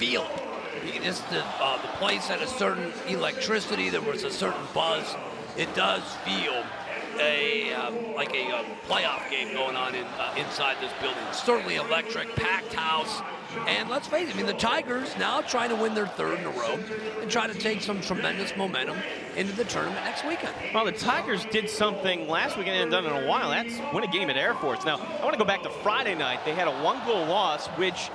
feel it. You can just, the place had a certain electricity. There was a certain buzz. It does feel like a playoff game going on inside this building. Certainly electric, packed house. And let's face it, I mean, the Tigers now trying to win their third in a row and try to take some tremendous momentum into the tournament next weekend. Well, the Tigers did something last weekend and hadn't done in a while. That's win a game at Air Force. Now, I want to go back to Friday night. They had a 1-goal loss, which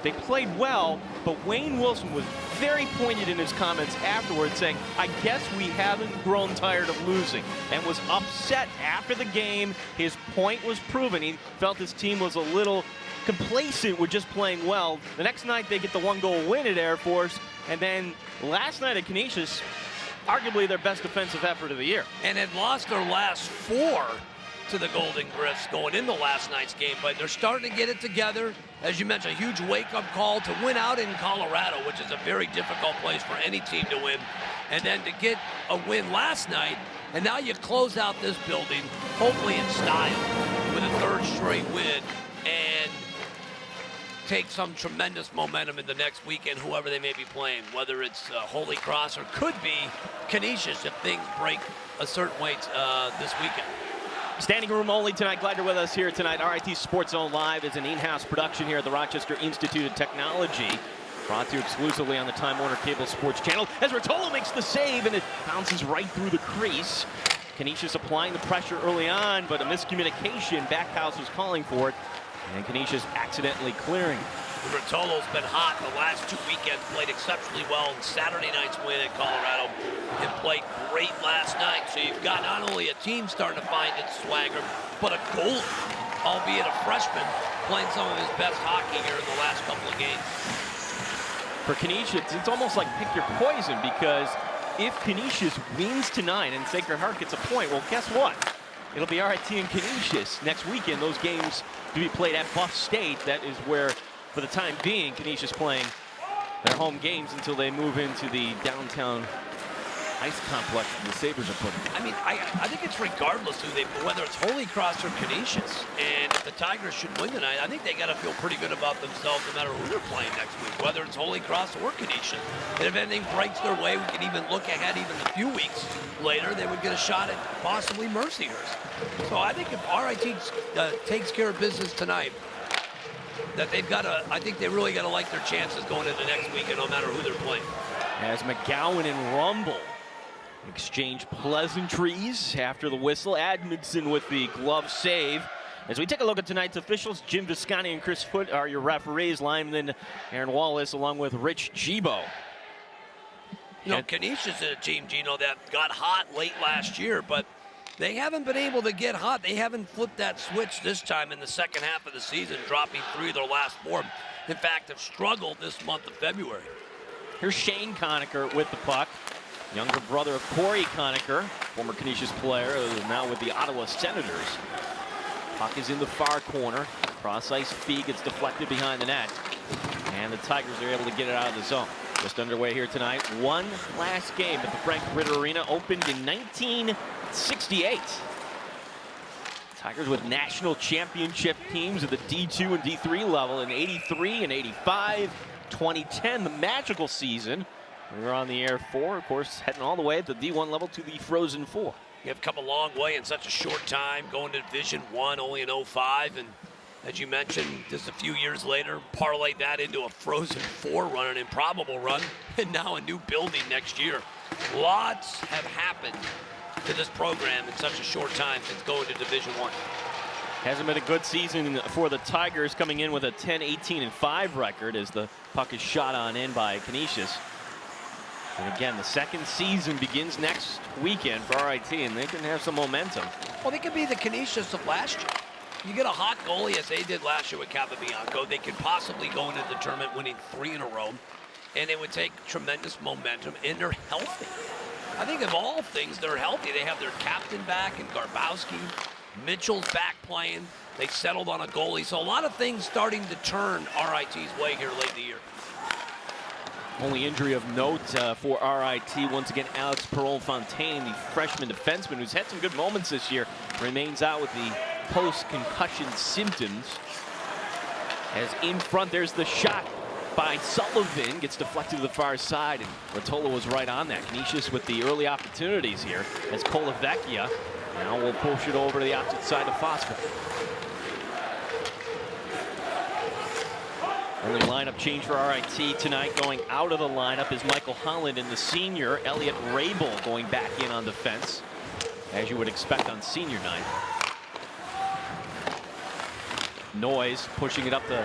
they played well, but Wayne Wilson was very pointed in his comments afterwards, saying, I guess we haven't grown tired of losing, and was upset after the game. His point was proven. He felt his team was a little complacent with just playing well. The next night they get the 1-goal win at Air Force, and then last night at Canisius, arguably their best defensive effort of the year. And had lost their last 4 to the Golden Griffs going into last night's game, but they're starting to get it together. As you mentioned, a huge wake-up call to win out in Colorado, which is a very difficult place for any team to win, and then to get a win last night, and now you close out this building, hopefully in style, with a 3rd straight win, and take some tremendous momentum in the next weekend, whoever they may be playing, whether it's Holy Cross or could be Canisius if things break a certain way this weekend. Standing room only tonight. Glad you're with us here tonight. RIT SportsZone Live is an in-house production here at the Rochester Institute of Technology. Brought to you exclusively on the Time Warner Cable Sports Channel. As Rotolo makes the save and it bounces right through the crease. Canisius applying the pressure early on, but a miscommunication. Backhouse was calling for it. And Canisius accidentally clearing. Rotolo's been hot the last 2 weekends, played exceptionally well in Saturday night's win at Colorado, and played great last night. So you've got not only a team starting to find its swagger, but a goalie, albeit a freshman, playing some of his best hockey here in the last couple of games. For Canisius, it's almost like pick your poison, because if Canisius wins tonight and Sacred Heart gets a point, well, guess what? It'll be RIT and Canisius next weekend. Those games to be played at Buff State. That is where, for the time being, Canisius playing their home games until they move into the downtown ice complex the Sabres are putting. I mean, I think it's regardless who they, whether it's Holy Cross or Canisius. And if the Tigers should win tonight, I think they got to feel pretty good about themselves no matter who they're playing next week, whether it's Holy Cross or Canisius. And if anything breaks their way, we can even look ahead even a few weeks later, they would get a shot at possibly Mercyhurst. So I think if RIT takes care of business tonight, that they've got to, I think they really got to like their chances going into next weekend no matter who they're playing. As McGowan and Rumble exchange pleasantries after the whistle. Admondson with the glove save. As we take a look at tonight's officials, Jim Visconti and Chris Foote are your referees. Lineman Aaron Wallace along with Rich Gibo. You know, Canisius is a team, Gino, that got hot late last year, but they haven't been able to get hot. They haven't flipped that switch this time in the second half of the season, dropping 3 of their last 4. In fact, have struggled this month of February. Here's Shane Conacher with the puck. Younger brother of Corey Conacher, former Canisius player, now with the Ottawa Senators. Puck is in the far corner. Cross-ice feed gets deflected behind the net. And the Tigers are able to get it out of the zone. Just underway here tonight. One last game at the Frank Ritter Arena, opened in 1968. Tigers with national championship teams at the D2 and D3 level in 83 and 85. 2010, the magical season. We were on the air for, of course, heading all the way at the D1 level to the Frozen Four. You have come a long way in such a short time, going to Division I only in 05, and as you mentioned, just a few years later, parlay that into a Frozen Four run, an improbable run, and now a new building next year. Lots have happened to this program in such a short time since going to Division I. Hasn't been a good season for the Tigers, coming in with a 10-18-5 record as the puck is shot on in by Canisius. And again, the second season begins next weekend for RIT, and they can have some momentum. Well, they could be the Canisius of last year. You get a hot goalie, as they did last year with Capabianco, they could possibly go into the tournament winning 3 in a row, and it would take tremendous momentum, and they're healthy. I think of all things, they're healthy. They have their captain back in Garbowski. Mitchell's back playing. They settled on a goalie. So a lot of things starting to turn RIT's way here late in the year. Only injury of note for RIT. Once again, Alex Perron-Fontaine, the freshman defenseman who's had some good moments this year, remains out with the post-concussion symptoms. As in front, there's the shot by Sullivan, gets deflected to the far side, and Rotolo was right on that. Canisius with the early opportunities here as Colavecchia now will push it over to the opposite side of Fosford. Only lineup change for RIT tonight. Going out of the lineup is Michael Holland and the senior Elliot Rabel going back in on defense, as you would expect on senior night. Noyes pushing it up the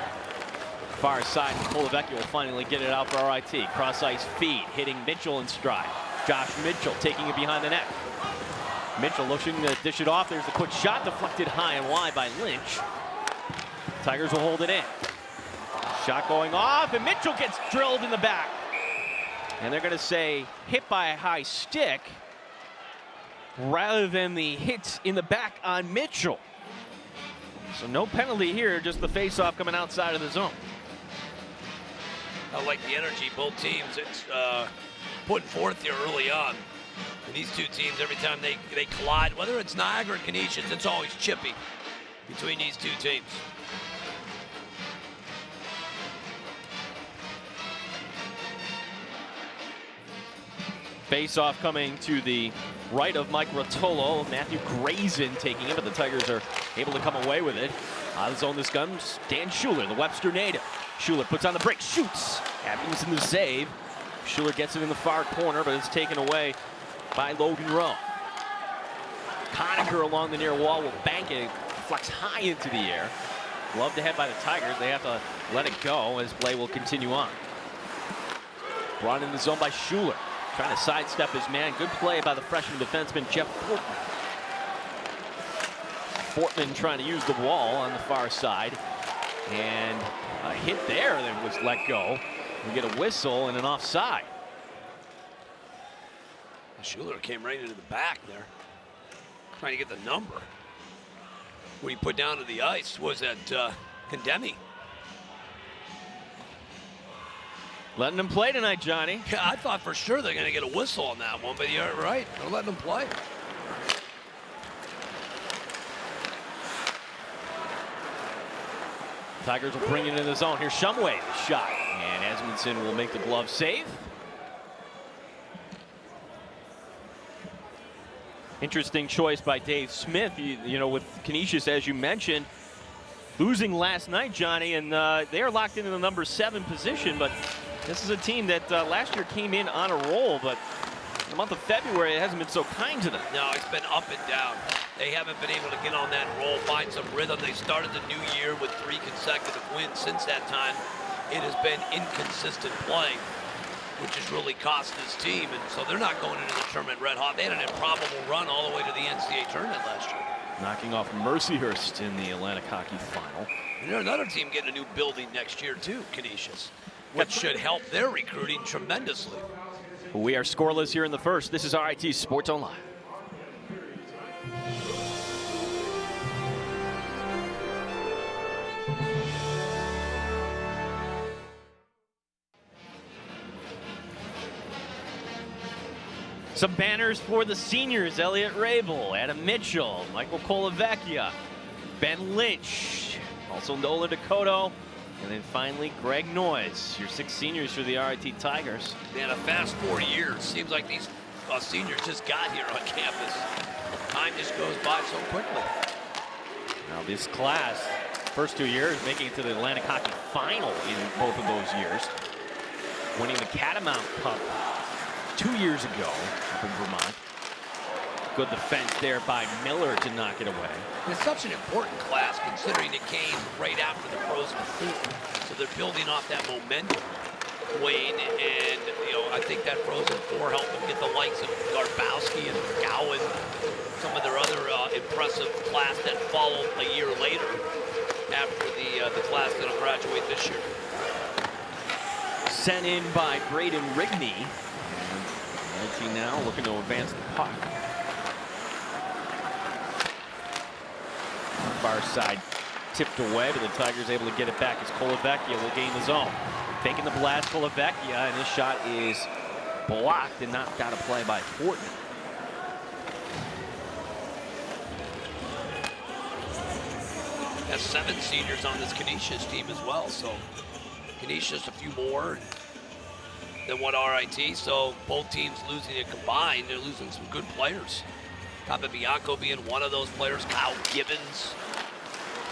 far side. Colavecchia will finally get it out for RIT. Cross ice feed, hitting Mitchell in stride. Josh Mitchell taking it behind the net. Mitchell looking to dish it off. There's a quick shot deflected high and wide by Lynch. Tigers will hold it in. Shot going off, and Mitchell gets drilled in the back. And they're going to say hit by a high stick rather than the hit in the back on Mitchell. So no penalty here, just the face-off coming outside of the zone. I like the energy both teams it's putting forth here early on. And these two teams, every time they collide, whether it's Niagara or Canisius, it's always chippy between these two teams. Face-off coming to the right of Mike Rotolo. Matthew Grayson taking it, but the Tigers are able to come away with it. Out of the zone this comes Dan Schuler, the Webster native. Schuler puts on the break, shoots. Abington the save. Schuler gets it in the far corner, but it's taken away by Logan Rowe. Conacher along the near wall will bank it. Flex high into the air. Gloved ahead by the Tigers. They have to let it go as play will continue on. Brought in the zone by Schuler. Trying to sidestep his man. Good play by the freshman defenseman, Jeff Fortman. Fortman trying to use the wall on the far side. And a hit there that was let go. We get a whistle and an offside. Schuler came right into the back there, trying to get the number. What he put down to the ice was that Condemi. Letting him play tonight, Johnny. Yeah, I thought for sure they're going to get a whistle on that one, but you're right. They're letting him play. Tigers will bring it in the zone. Here's Shumway, the shot. And Edmondson will make the glove save. Interesting choice by Dave Smith. You know, with Canisius, as you mentioned, losing last night, Johnny, and they are locked into the number 7 position, but this is a team that last year came in on a roll, but the month of February, it hasn't been so kind to them. No, it's been up and down. They haven't been able to get on that roll, find some rhythm. They started the new year with 3 consecutive wins. Since that time, it has been inconsistent play, which has really cost this team. And so they're not going into the tournament red hot. They had an improbable run all the way to the NCAA tournament last year. Knocking off Mercyhurst in the Atlantic Hockey Final. And there's another team getting a new building next year too, Canisius. That should help their recruiting tremendously. We are scoreless here in the first. This is RIT SportsZone Live. Some banners for the seniors: Elliot Rabel, Adam Mitchell, Michael Colavecchia, Ben Lynch, also Nolan Dakota, and then finally Greg Noyes, your 6 seniors for the RIT Tigers. Man, a fast 4 years. Seems like these seniors just got here on campus. Time just goes by so quickly. Now this class, first 2 years, making it to the Atlantic Hockey Final in both of those years. Winning the Catamount Cup 2 years ago up in Vermont. Good defense there by Miller to knock it away. It's such an important class considering it came right after the Frozen Four. So they're building off that momentum, Wayne, and I think that Frozen Four helped them get the likes of Garbowski and Gowan, some of their other impressive class that followed a year later after the class that'll graduate this year. Sent in by Braden Rigney. RIT now looking to advance the puck. Far side tipped away, but the Tigers able to get it back as Colavecchia will gain the zone. Faking the blast, Colavecchia, and this shot is blocked and knocked out of play by Fortman. Has 7 seniors on this Canisius team as well, so Canisius a few more than what RIT. So both teams losing it combined. They're losing some good players. Capabianco being one of those players. Kyle Gibbons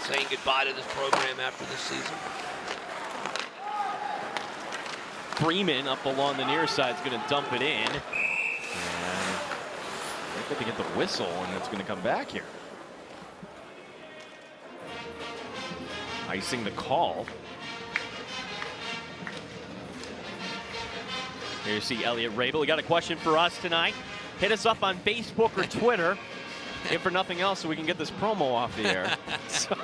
saying goodbye to this program after this season. Freeman up along the near side is going to dump it in. And they're going to get the whistle, and it's going to come back here. Icing the call. Here you see Elliot Rabel. You got a question for us tonight? Hit us up on Facebook or Twitter. If for nothing else, so we can get this promo off the air. So,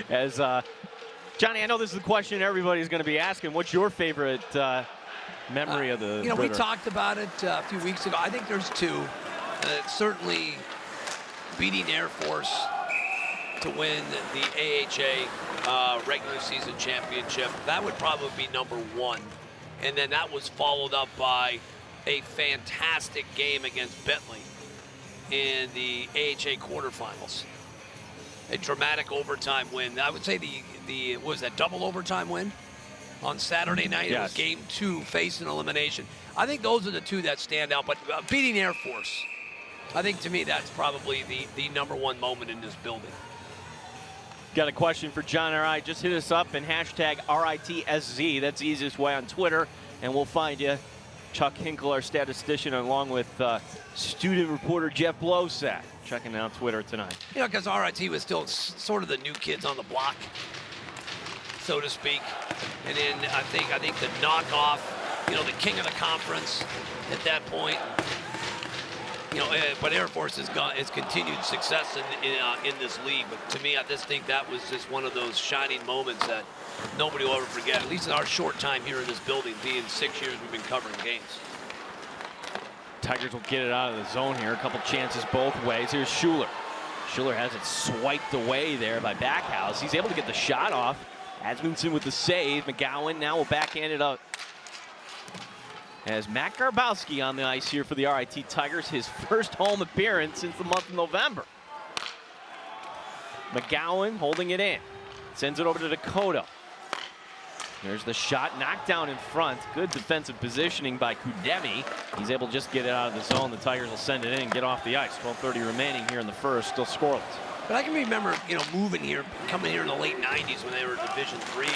as Johnny, I know this is the question everybody's going to be asking. What's your favorite memory of the we talked about it a few weeks ago. I think there's two. Certainly beating Air Force to win the AHA regular season championship. That would probably be number one. And then that was followed up by a fantastic game against Bentley in the AHA quarterfinals. A dramatic overtime win. I would say the what was that, double overtime win on Saturday night? Yes. It was game 2, facing elimination. I think those are the two that stand out. But beating Air Force, I think to me that's probably the number one moment in this building. Got a question for John or I? Just hit us up and hashtag RITSZ. That's the easiest way on Twitter, and we'll find you. Chuck Hinkle, our statistician, along with student reporter Jeff Blowsack, checking out Twitter tonight. You know, because RIT was still sort of the new kids on the block, so to speak. And then I think the knockoff, the king of the conference at that point. But Air Force has continued success in this league. But to me, I just think that was just one of those shining moments that nobody will ever forget, at least in our short time here in this building, being 6 years we've been covering games. Tigers will get it out of the zone here. A couple chances both ways. Here's Schuler. Schuler has it swiped away there by Backhouse. He's able to get the shot off. Asmundsson with the save. McGowan now will backhand it up. As Matt Garbowski on the ice here for the RIT Tigers, his first home appearance since the month of November. McGowan holding it in. Sends it over to Dakota. There's the shot, knocked down in front. Good defensive positioning by Kudemi. He's able to just get it out of the zone. The Tigers will send it in and get off the ice. 12:30 remaining here in the first, still scoreless. But I can remember, moving here, coming here in the late 90s when they were Division III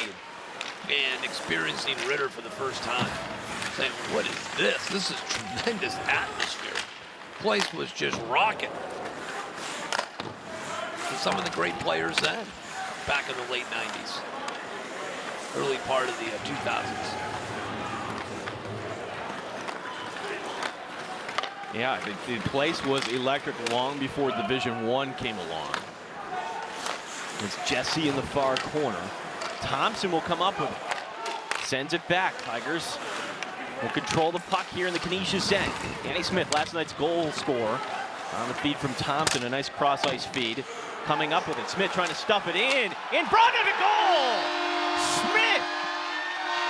and experiencing Ritter for the first time. Saying, what is this? This is tremendous atmosphere. The place was just rocking. And some of the great players then, back in the late 90s, early part of the 2000s. Yeah, the place was electric long before Division I came along. It's Jesse in the far corner. Thompson will come up with it. Sends it back. Tigers will control the puck here in the Canisius end. Danny Smith, last night's goal scorer, on the feed from Thompson. A nice cross-ice feed. Coming up with it. Smith trying to stuff it in front of the goal! Smith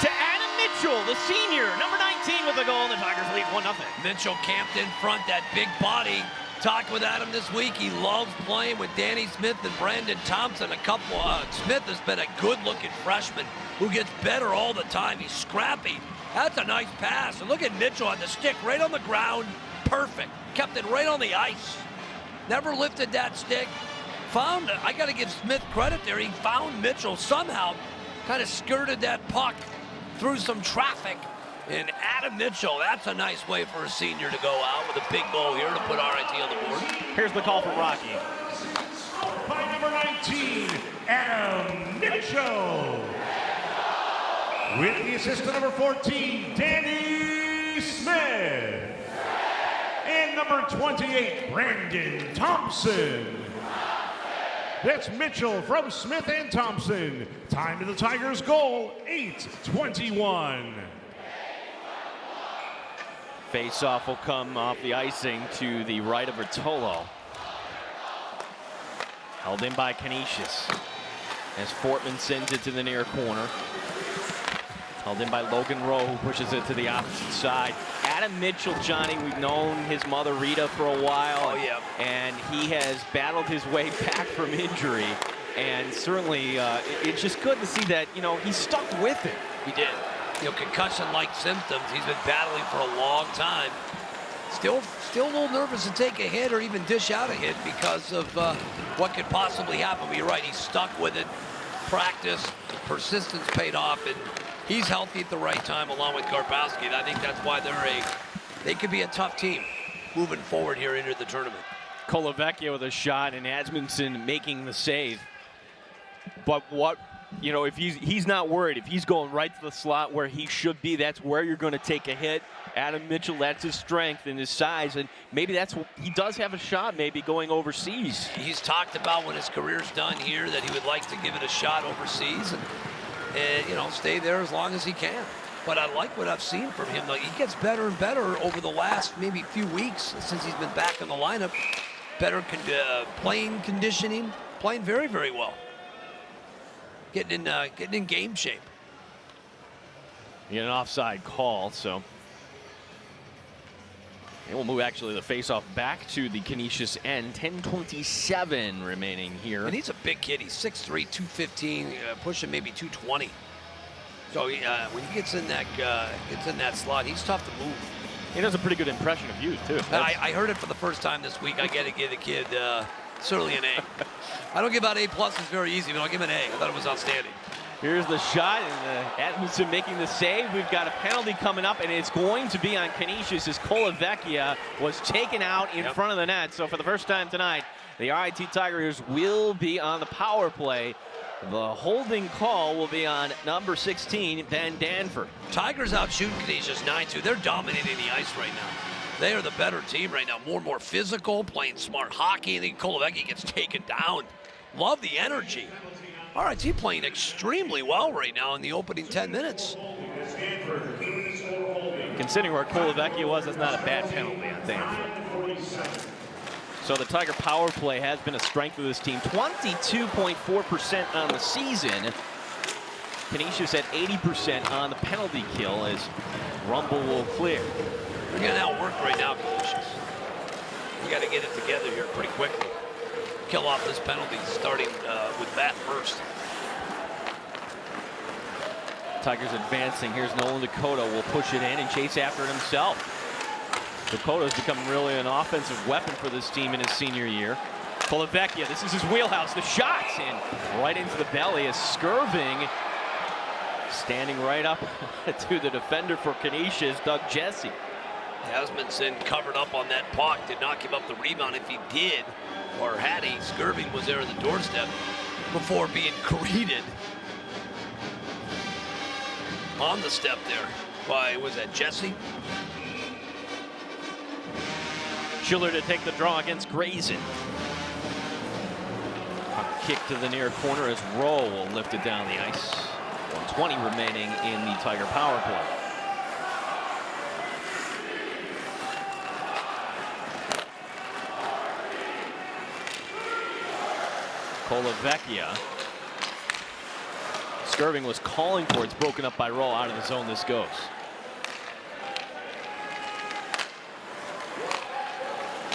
to Adam Mitchell, the senior, number 19 with the goal, and the Tigers lead 1-0. Mitchell camped in front, that big body. Talked with Adam this week. He loves playing with Danny Smith and Brandon Thompson. Smith has been a good-looking freshman who gets better all the time. He's scrappy. That's a nice pass. And look at Mitchell on the stick, right on the ground. Perfect. Kept it right on the ice. Never lifted that stick. I got to give Smith credit there. He found Mitchell somehow, kind of skirted that puck through some traffic. And Adam Mitchell, that's a nice way for a senior to go out with a big goal here to put RIT on the board. Here's the call for Rocky. By number 19, Adam Mitchell. With the assist to number 14, Danny Smith. And number 28, Brandon Thompson. That's Mitchell from Smith and Thompson. Time to the Tigers' goal, 8:21. Face-off will come off the icing to the right of Rotolo. Held in by Canisius. As Fortman sends it to the near corner. Held in by Logan Rowe, who pushes it to the opposite side. Adam Mitchell, Johnny, we've known his mother Rita for a while. Oh, yeah. And he has battled his way back from injury. And certainly, it's just good to see that, he stuck with it. He did. Concussion-like symptoms. He's been battling for a long time. Still a little nervous to take a hit or even dish out a hit because of what could possibly happen. But you're right, he's stuck with it. Practice, persistence paid off, and he's healthy at the right time along with Garbowski. And I think that's why they could be a tough team moving forward here into the tournament. Kolovecchia with a shot and Asmundson making the save. But if he's not worried. If he's going right to the slot where he should be, that's where you're going to take a hit. Adam Mitchell, that's his strength and his size, and maybe he does have a shot maybe going overseas. He's talked about when his career's done here that he would like to give it a shot overseas and stay there as long as he can. But I like what I've seen from him. He gets better and better over the last maybe few weeks since he's been back in the lineup. Better playing conditioning, playing very, very well. Getting in game shape. You get an offside call, so. And we'll move actually the faceoff back to the Canisius end. 10:27 remaining here. And he's a big kid. He's 6'3", 215, pushing maybe 220. So when he gets in that slot, he's tough to move. He does a pretty good impression of you too. I heard it for the first time this week. I got to give the kid certainly an A. I don't give out A+, it's very easy, but I'll give him an A. I thought it was outstanding. Here's the shot, and Atkinson making the save. We've got a penalty coming up, and it's going to be on Canisius as Kolovecchia was taken out in front of the net. So for the first time tonight, the RIT Tigers will be on the power play. The holding call will be on number 16, Ben Danford. Tigers out shooting Canisius 9-2. They're dominating the ice right now. They are the better team right now. More and more physical, playing smart hockey. I think Kolovecchia gets taken down. Love the energy. RIT playing extremely well right now in the opening 10 minutes. Considering where Kolovecchia was, that's not a bad penalty on Danford. So the Tiger power play has been a strength of this team. 22.4% on the season. Canisius at 80% on the penalty kill as Rumble will clear. They're getting outworked right now, Canisius. You got to get it together here pretty quickly. Kill off this penalty starting with that first. Tigers advancing. Here's Nolan Dakota. Will push it in and chase after it himself. Dakota's become really an offensive weapon for this team in his senior year. Kolovecchia, this is his wheelhouse. The shots in right into the belly is Skirving. Standing right up to the defender for Canisius, Doug Jesse. Asmundson covered up on that puck, did not give up the rebound. If he did, or had he, Skirving was there at the doorstep before being greeted on the step there by, was that Jesse? Schiller to take the draw against Grayson. A kick to the near corner as Rowe will lift it down the ice. 1:20 remaining in the Tiger power play. Kolovecchia. Skirving was calling for it. It's broken up by Rowe. Out of the zone this goes.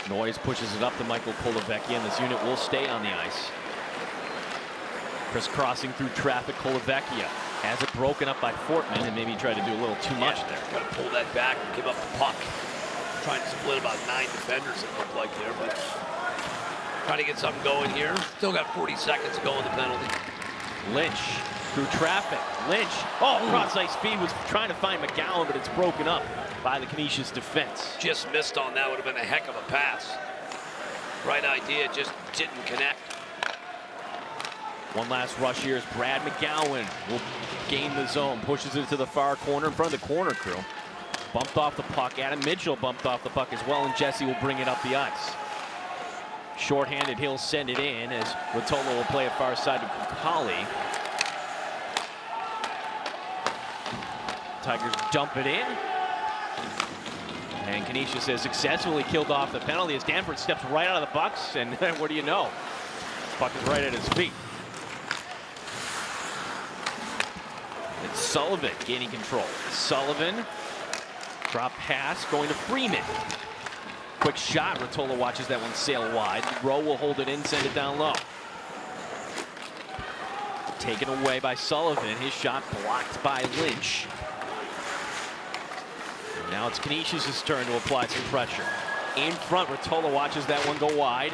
Noyes pushes it up to Michael Kolovecchia, and this unit will stay on the ice. Crisscrossing through traffic, Kolovecchia has it broken up by Fortman, and maybe tried to do a little too much there. Got to pull that back and give up the puck. Trying to split about 9 defenders, it looked like there, but trying to get something going here. Still got 40 seconds to go in the penalty. Lynch through traffic. Lynch, cross-ice feed, was trying to find McGowan, but it's broken up by the Canisius defense. Just missed on that. Would have been a heck of a pass. Right idea, just didn't connect. One last rush here as Brad McGowan will gain the zone, pushes it to the far corner in front of the corner crew. Bumped off the puck. Adam Mitchell bumped off the puck as well, and Jesse will bring it up the ice. Short-handed, he'll send it in as Rotolo will play it far side to Kukali. Tigers dump it in. And Canisius has successfully killed off the penalty as Danford steps right out of the box, and what do you know? Puck is right at his feet. It's Sullivan gaining control. Sullivan, drop pass going to Freeman. Quick shot, Rotolo watches that one sail wide. Rowe will hold it in, send it down low. taken away by Sullivan. His shot blocked by Lynch. And now it's Canisius' turn to apply some pressure. In front, Rotolo watches that one go wide.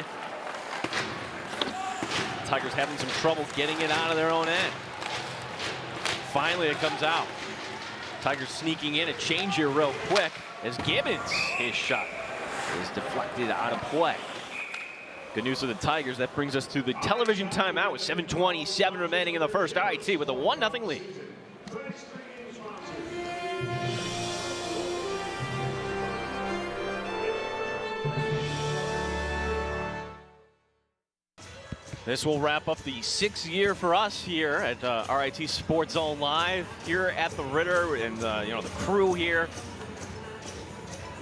Tigers having some trouble getting it out of their own end. Finally, it comes out. Tigers sneaking in, a change here real quick as Gibbons, his shot is deflected out of play. Good news for the Tigers. That brings us to the television timeout with 7:27 remaining in the first. RIT with a 1-0 lead. This will wrap up the 6th year for us here at RIT SportsZone Live here at the Ritter, and the crew here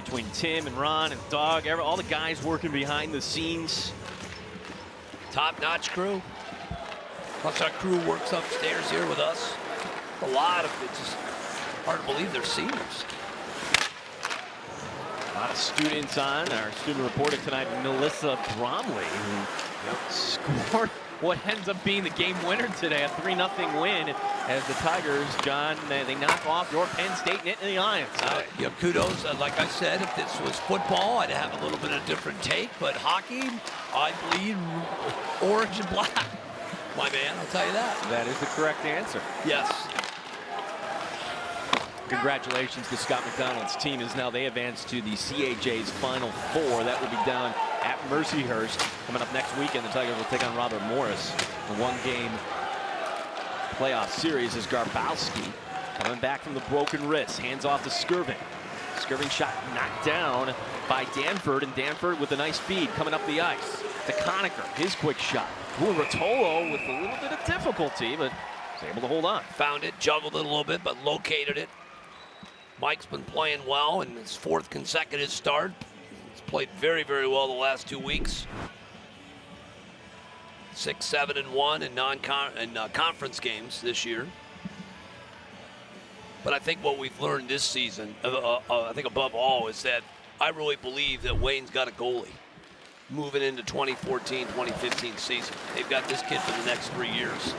between Tim and Ron and Doug, all the guys working behind the scenes. Top-notch crew. Plus our crew works upstairs here with us. A lot of it's just hard to believe they're seniors. A lot of students on. Our student reporter tonight, Melissa Bromley, who scored what ends up being the game winner today, a 3-0 win as the Tigers, John, they knock off your Penn State Nittany Lions. Kudos. Like I said, if this was football, I'd have a little bit of a different take, but hockey, I bleed orange and black. My man, I'll tell you that. That is the correct answer. Yes. Congratulations to Scott McDonald's team, as now they advance to the CAJ's Final Four. That will be down at Mercyhurst. Coming up next weekend, the Tigers will take on Robert Morris. The one-game playoff series is Garbowski coming back from the broken wrist. Hands off to Skirvin. Skirvin shot knocked down by Danford, and Danford with a nice feed coming up the ice. To Conacher, his quick shot. Ooh, Rotolo with a little bit of difficulty, but was able to hold on. Found it, juggled it a little bit, but located it. Mike's been playing well in his 4th consecutive start. He's played very, very well the last 2 weeks. 6-7-1 in conference games this year. But I think what we've learned this season, I think above all, is that I really believe that Wayne's got a goalie moving into 2014-2015 season. They've got this kid for the next 3 years,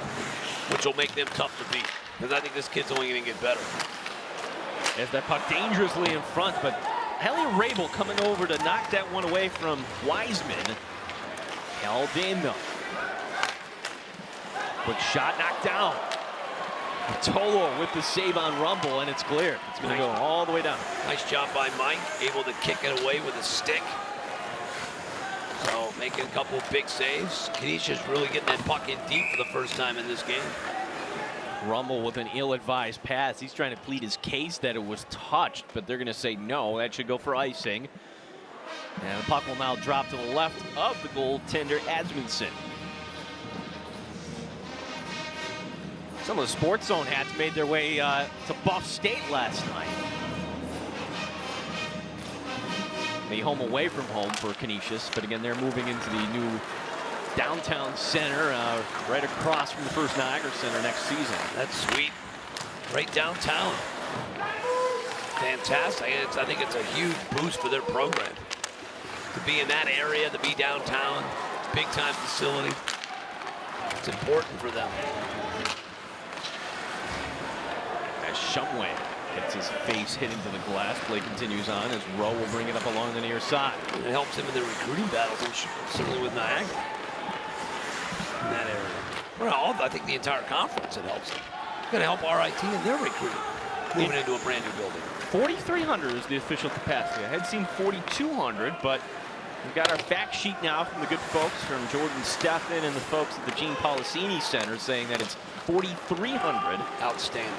which will make them tough to beat, because I think this kid's only going to get better. As that puck dangerously in front, but Helly Rabel coming over to knock that one away from Wiseman. Held in though. Quick shot knocked down. Tolo with the save on Rumble, and it's cleared. It's going to go all the way down. Nice job by Mike, able to kick it away with a stick. So making a couple of big saves. Canisius really getting that puck in deep for the first time in this game. Rumble with an ill-advised pass. He's trying to plead his case that it was touched, but they're going to say no, that should go for icing. And the puck will now drop to the left of the goaltender, Asmundson. Some of the Sports Zone hats made their way to Buff State last night. The home away from home for Canisius, but again, they're moving into the new downtown center, right across from the First Niagara Center next season. That's sweet. Right downtown. Fantastic. I think it's a huge boost for their program. To be in that area, to be downtown, big time facility. It's important for them. As Shumway gets his face hit into the glass, play continues on as Rowe will bring it up along the near side. It helps him in the recruiting battles, certainly with Niagara. In that area. Well, I think the entire conference, it helps them. It's going to help RIT in their recruiting, moving into a brand new building. 4,300 is the official capacity. I had seen 4,200, but we've got our fact sheet now from the good folks from Jordan Steffen and the folks at the Gene Policini Center saying that it's 4,300. Outstanding.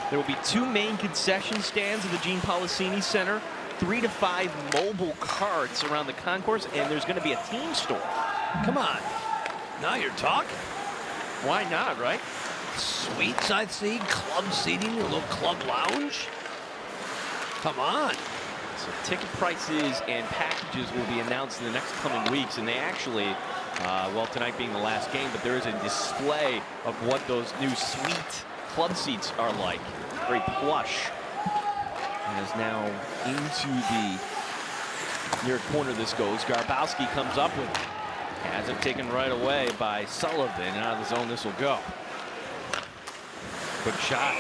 There will be 2 main concession stands at the Gene Policini Center, 3 to 5 mobile carts around the concourse, and there's going to be a team store. Come on. Now you're talking. Why not, right? Suites, I see, club seating, a little club lounge. Come on. So ticket prices and packages will be announced in the next coming weeks, and they actually, well, tonight being the last game, but there is a display of what those new suite club seats are like. Very plush. And is now into the near corner this goes. Garbowski comes up with it. Has it taken right away by Sullivan, and out of the zone this will go. Quick shot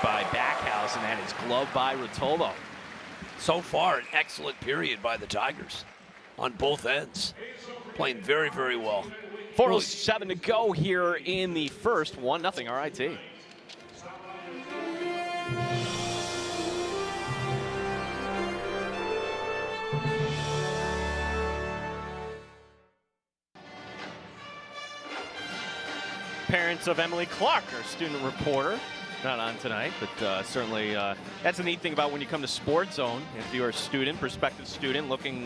by Backhouse, and that is gloved by Rotolo. So far, an excellent period by the Tigers on both ends. Playing very, very well. 4:07 to go here in the first. 1-0 RIT. Parents of Emily Clark, our student reporter, not on tonight, but certainly that's a neat thing about when you come to SportsZone. If you're a student, prospective student looking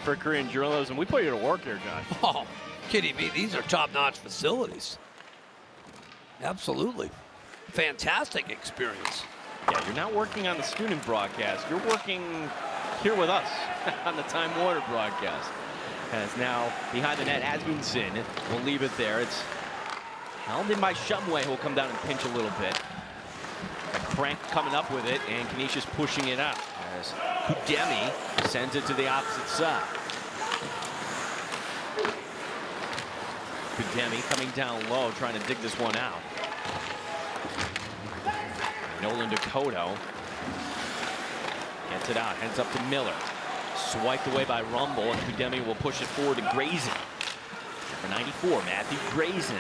for a career in journalism, we put you to work here, Josh. Oh, kidding me? These are top-notch facilities. Absolutely. Fantastic experience. Yeah, you're not working on the student broadcast. You're working here with us on the Time Warner broadcast. As now behind the net, Asmundsen will leave it there. It's held in by Shumway, who will come down and pinch a little bit. A crank coming up with it, and Canisius pushing it out as Kudemi sends it to the opposite side. Kudemi coming down low, trying to dig this one out. Nolan Dakota gets it out, heads up to Miller. Swiped away by Rumble, and Kudemi will push it forward to Grayson. For 94, Matthew Grayson.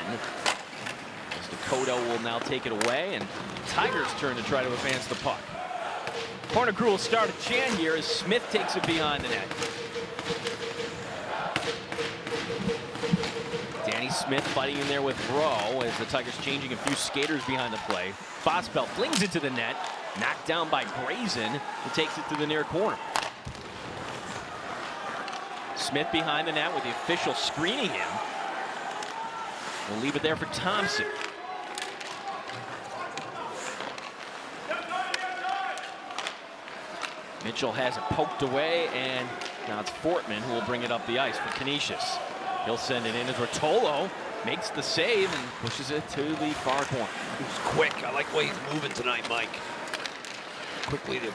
As Dakota will now take it away, and Tigers' turn to try to advance the puck. Corner crew will start a chant here as Smith takes it behind the net. Danny Smith fighting in there with Rowe as the Tigers changing a few skaters behind the play. Fosbelt flings it to the net, knocked down by Grayson, who takes it to the near corner. Smith behind the net with the official screening him. We'll leave it there for Thompson. Mitchell has it poked away, and now it's Fortman who will bring it up the ice for Canisius. He'll send it in as Rotolo makes the save and pushes it to the far corner. He's quick. I like the way he's moving tonight, Mike. Quickly to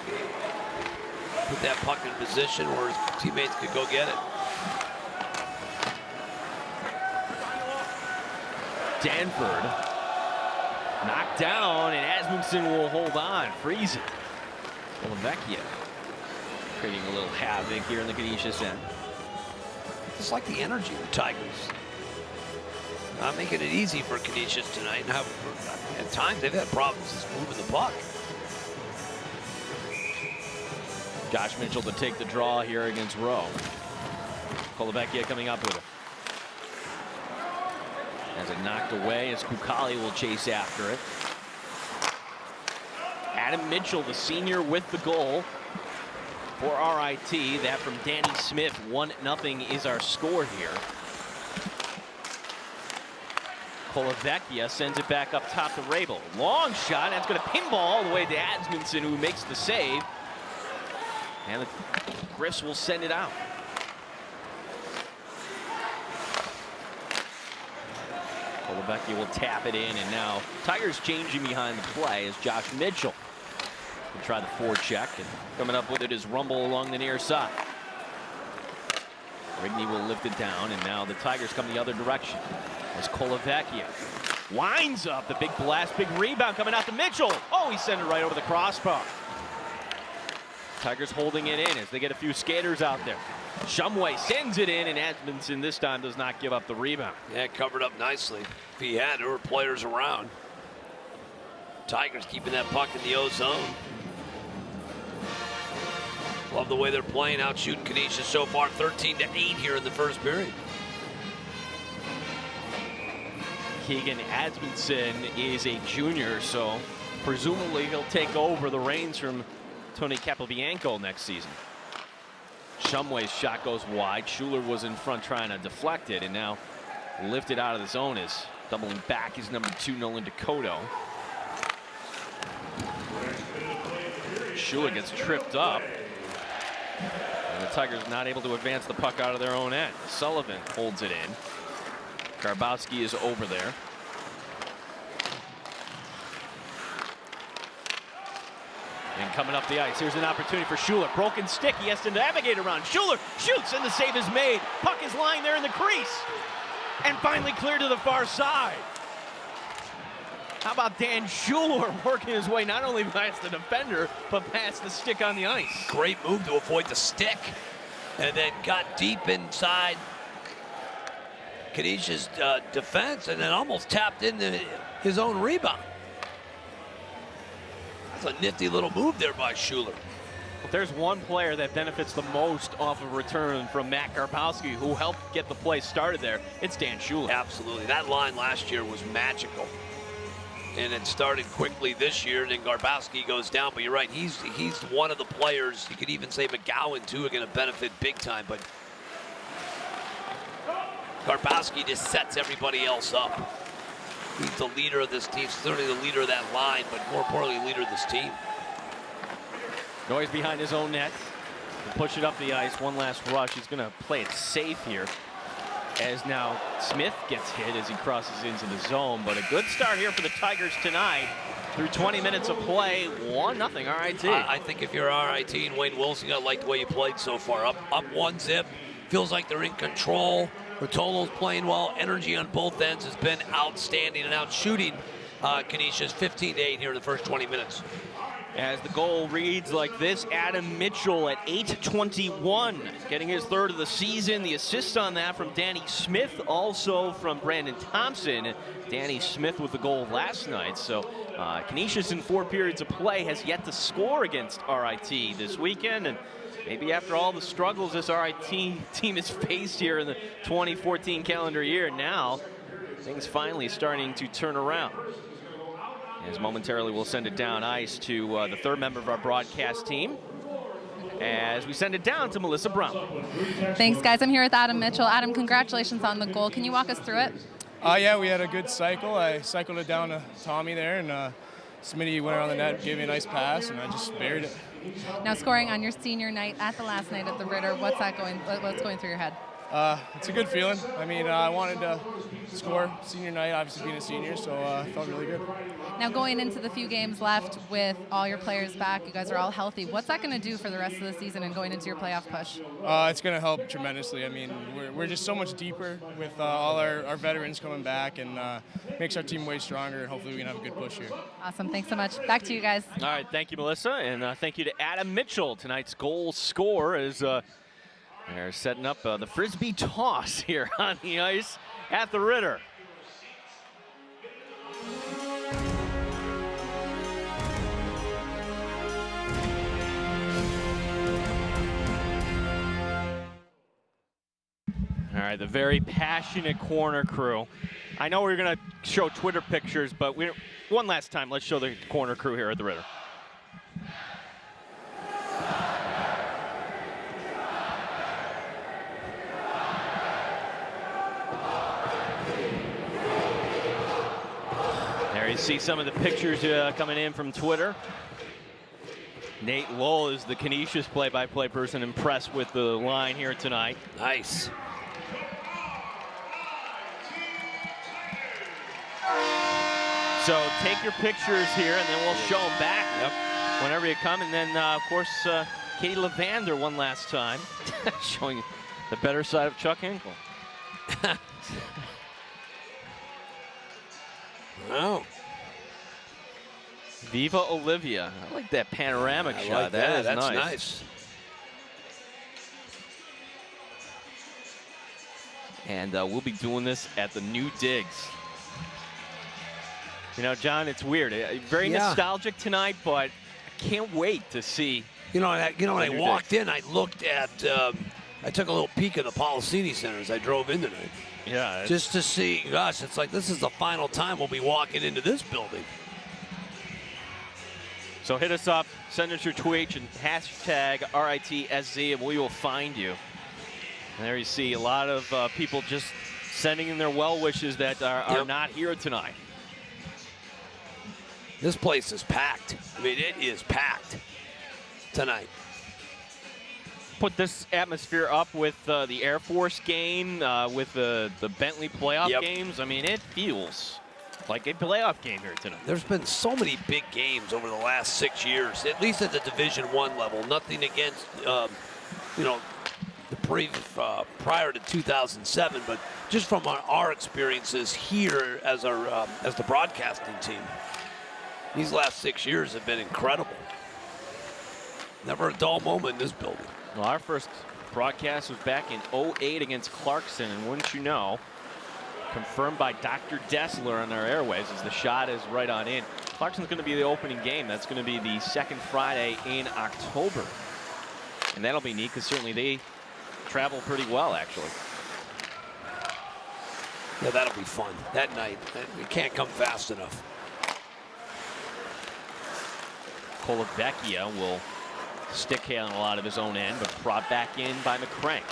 put that puck in position where his teammates could go get it. Danford knocked down, and Asmundsen will hold on, freeze it. Olavecchia creating a little havoc here in the Canisius end. Just like the energy of the Tigers. Not making it easy for Canisius tonight. Now, at times they've had problems just moving the puck. Josh Mitchell to take the draw here against Rowe. Olavecchia coming up with it. As it knocked away, as Kukali will chase after it. Adam Mitchell, the senior, with the goal for RIT. That from Danny Smith. 1-0 is our score here. Olavecchia sends it back up top to Rabel. Long shot, and it's going to pinball all the way to Asmundsen, who makes the save. And the Griffs will send it out. Olavecchia will tap it in, and now Tigers changing behind the play as Josh Mitchell will try the forecheck, and coming up with it is Rumble along the near side. Rigney will lift it down, and now the Tigers come the other direction as Olavecchia winds up the big blast, big rebound coming out to Mitchell. Oh, he sent it right over the crossbar. Tigers holding it in as they get a few skaters out there. Shumway sends it in, and Asmundsen this time does not give up the rebound. Yeah, covered up nicely. If he had, there were players around. Tigers keeping that puck in the O zone. Love the way they're playing, out shooting Canisius so far, 13-8 here in the first period. Keegan Asmundsen is a junior, so presumably he'll take over the reins from Tony Capobianco next season. Shumway's shot goes wide. Schuler was in front trying to deflect it, and now lifted out of the zone is doubling back is number 2, Nolan Dakota. Schuler gets tripped up, and the Tigers not able to advance the puck out of their own end. Sullivan holds it in. Garbowski is over there. And coming up the ice, here's an opportunity for Schuler. Broken stick, he has to navigate around. Schuler shoots, and the save is made. Puck is lying there in the crease. And finally cleared to the far side. How about Dan Schuler working his way not only past the defender, but past the stick on the ice? Great move to avoid the stick, and then got deep inside Canisius' defense, and then almost tapped into his own rebound. That's a nifty little move there by Schuler. If there's one player that benefits the most off of a return from Matt Garbowski, who helped get the play started there, it's Dan Schuler. Absolutely. That line last year was magical. And it started quickly this year, and then Garbowski goes down. But you're right, he's one of the players, you could even say McGowan too, are going to benefit big time. But Garbowski just sets everybody else up. He's the leader of this team, certainly the leader of that line, but more importantly, the leader of this team. Noise behind his own net. Push it up the ice. One last rush. He's going to play it safe here. As now Smith gets hit as he crosses into the zone. But a good start here for the Tigers tonight. Through 20 minutes of play, 1-0 RIT. I think if you're RIT and Wayne Wilson, you like the way you played so far. Up 1-0. Feels like they're in control. Rotolo's playing well. Energy on both ends has been outstanding and out shooting Canisius 15-8 here in the first 20 minutes. As the goal reads like this, Adam Mitchell at 8:21, getting his third of the season. The assist on that from Danny Smith, also from Brandon Thompson. Danny Smith with the goal last night. So Canisius in 4 periods of play has yet to score against RIT this weekend. And maybe after all the struggles this RIT team has faced here in the 2014 calendar year, now things finally starting to turn around. As momentarily we'll send it down ice to the third member of our broadcast team, as we send it down to Melissa Brown. Thanks, guys. I'm here with Adam Mitchell. Adam, congratulations on the goal. Can you walk us through it? Yeah, we had a good cycle. I cycled it down to Tommy there, and Smitty went around the net, gave me a nice pass, and I just buried it. Now, scoring on your senior night at the last night at the Ritter, what's going through your head? It's a good feeling. I mean, I wanted to score senior night, obviously being a senior, so it felt really good. Now, going into the few games left with all your players back, you guys are all healthy. What's that going to do for the rest of the season and going into your playoff push? It's going to help tremendously. I mean, we're just so much deeper with all our veterans coming back, and makes our team way stronger, and hopefully we can have a good push here. Awesome. Thanks so much. Back to you guys. All right, thank you, Melissa, and thank you to Adam Mitchell. Tonight's goal scorer is they're setting up the Frisbee toss here on the ice at the Ritter. All right, the very passionate corner crew. I know we're going to show Twitter pictures, but one last time, let's show the corner crew here at the Ritter. There you see some of the pictures coming in from Twitter. Nate Lowell is the Canisius play-by-play person, impressed with the line here tonight. Nice. So take your pictures here, and then we'll show them back whenever you come. And then, of course, Katie Levander one last time, showing the better side of Chuck Hinkle. Wow. Viva Olivia. I like that panoramic shot. Like that. Is That's nice. nice. And we'll be doing this at the new digs. You know, John, it's weird. Very nostalgic tonight, but I can't wait to see. When I walked in, I looked at, I took a little peek at the Policini Center as I drove in tonight. Yeah. Just to see, gosh, it's like this is the final time we'll be walking into this building. So hit us up, send us your tweets, and hashtag RITSZ, and we will find you. And there you see a lot of people just sending in their well wishes that are not here tonight. This place is packed. I mean, it is packed tonight. Put this atmosphere up with the Air Force game, with the Bentley playoff games. I mean, it feels like a playoff game here tonight. There's been so many big games over the last 6 years, at least at the Division I level. Nothing against, prior to 2007, but just from our experiences here as the broadcasting team, these last 6 years have been incredible. Never a dull moment in this building. Well, our first broadcast was back in '08 against Clarkson, and wouldn't you know, confirmed by Dr. Dessler on our airwaves as the shot is right on in. Clarkson's going to be the opening game. That's going to be the second Friday in October. And that'll be neat because certainly they travel pretty well, actually. Yeah, that'll be fun. That night, it can't come fast enough. Colavecchia will stick handle a lot of his own end, but brought back in by McCrank.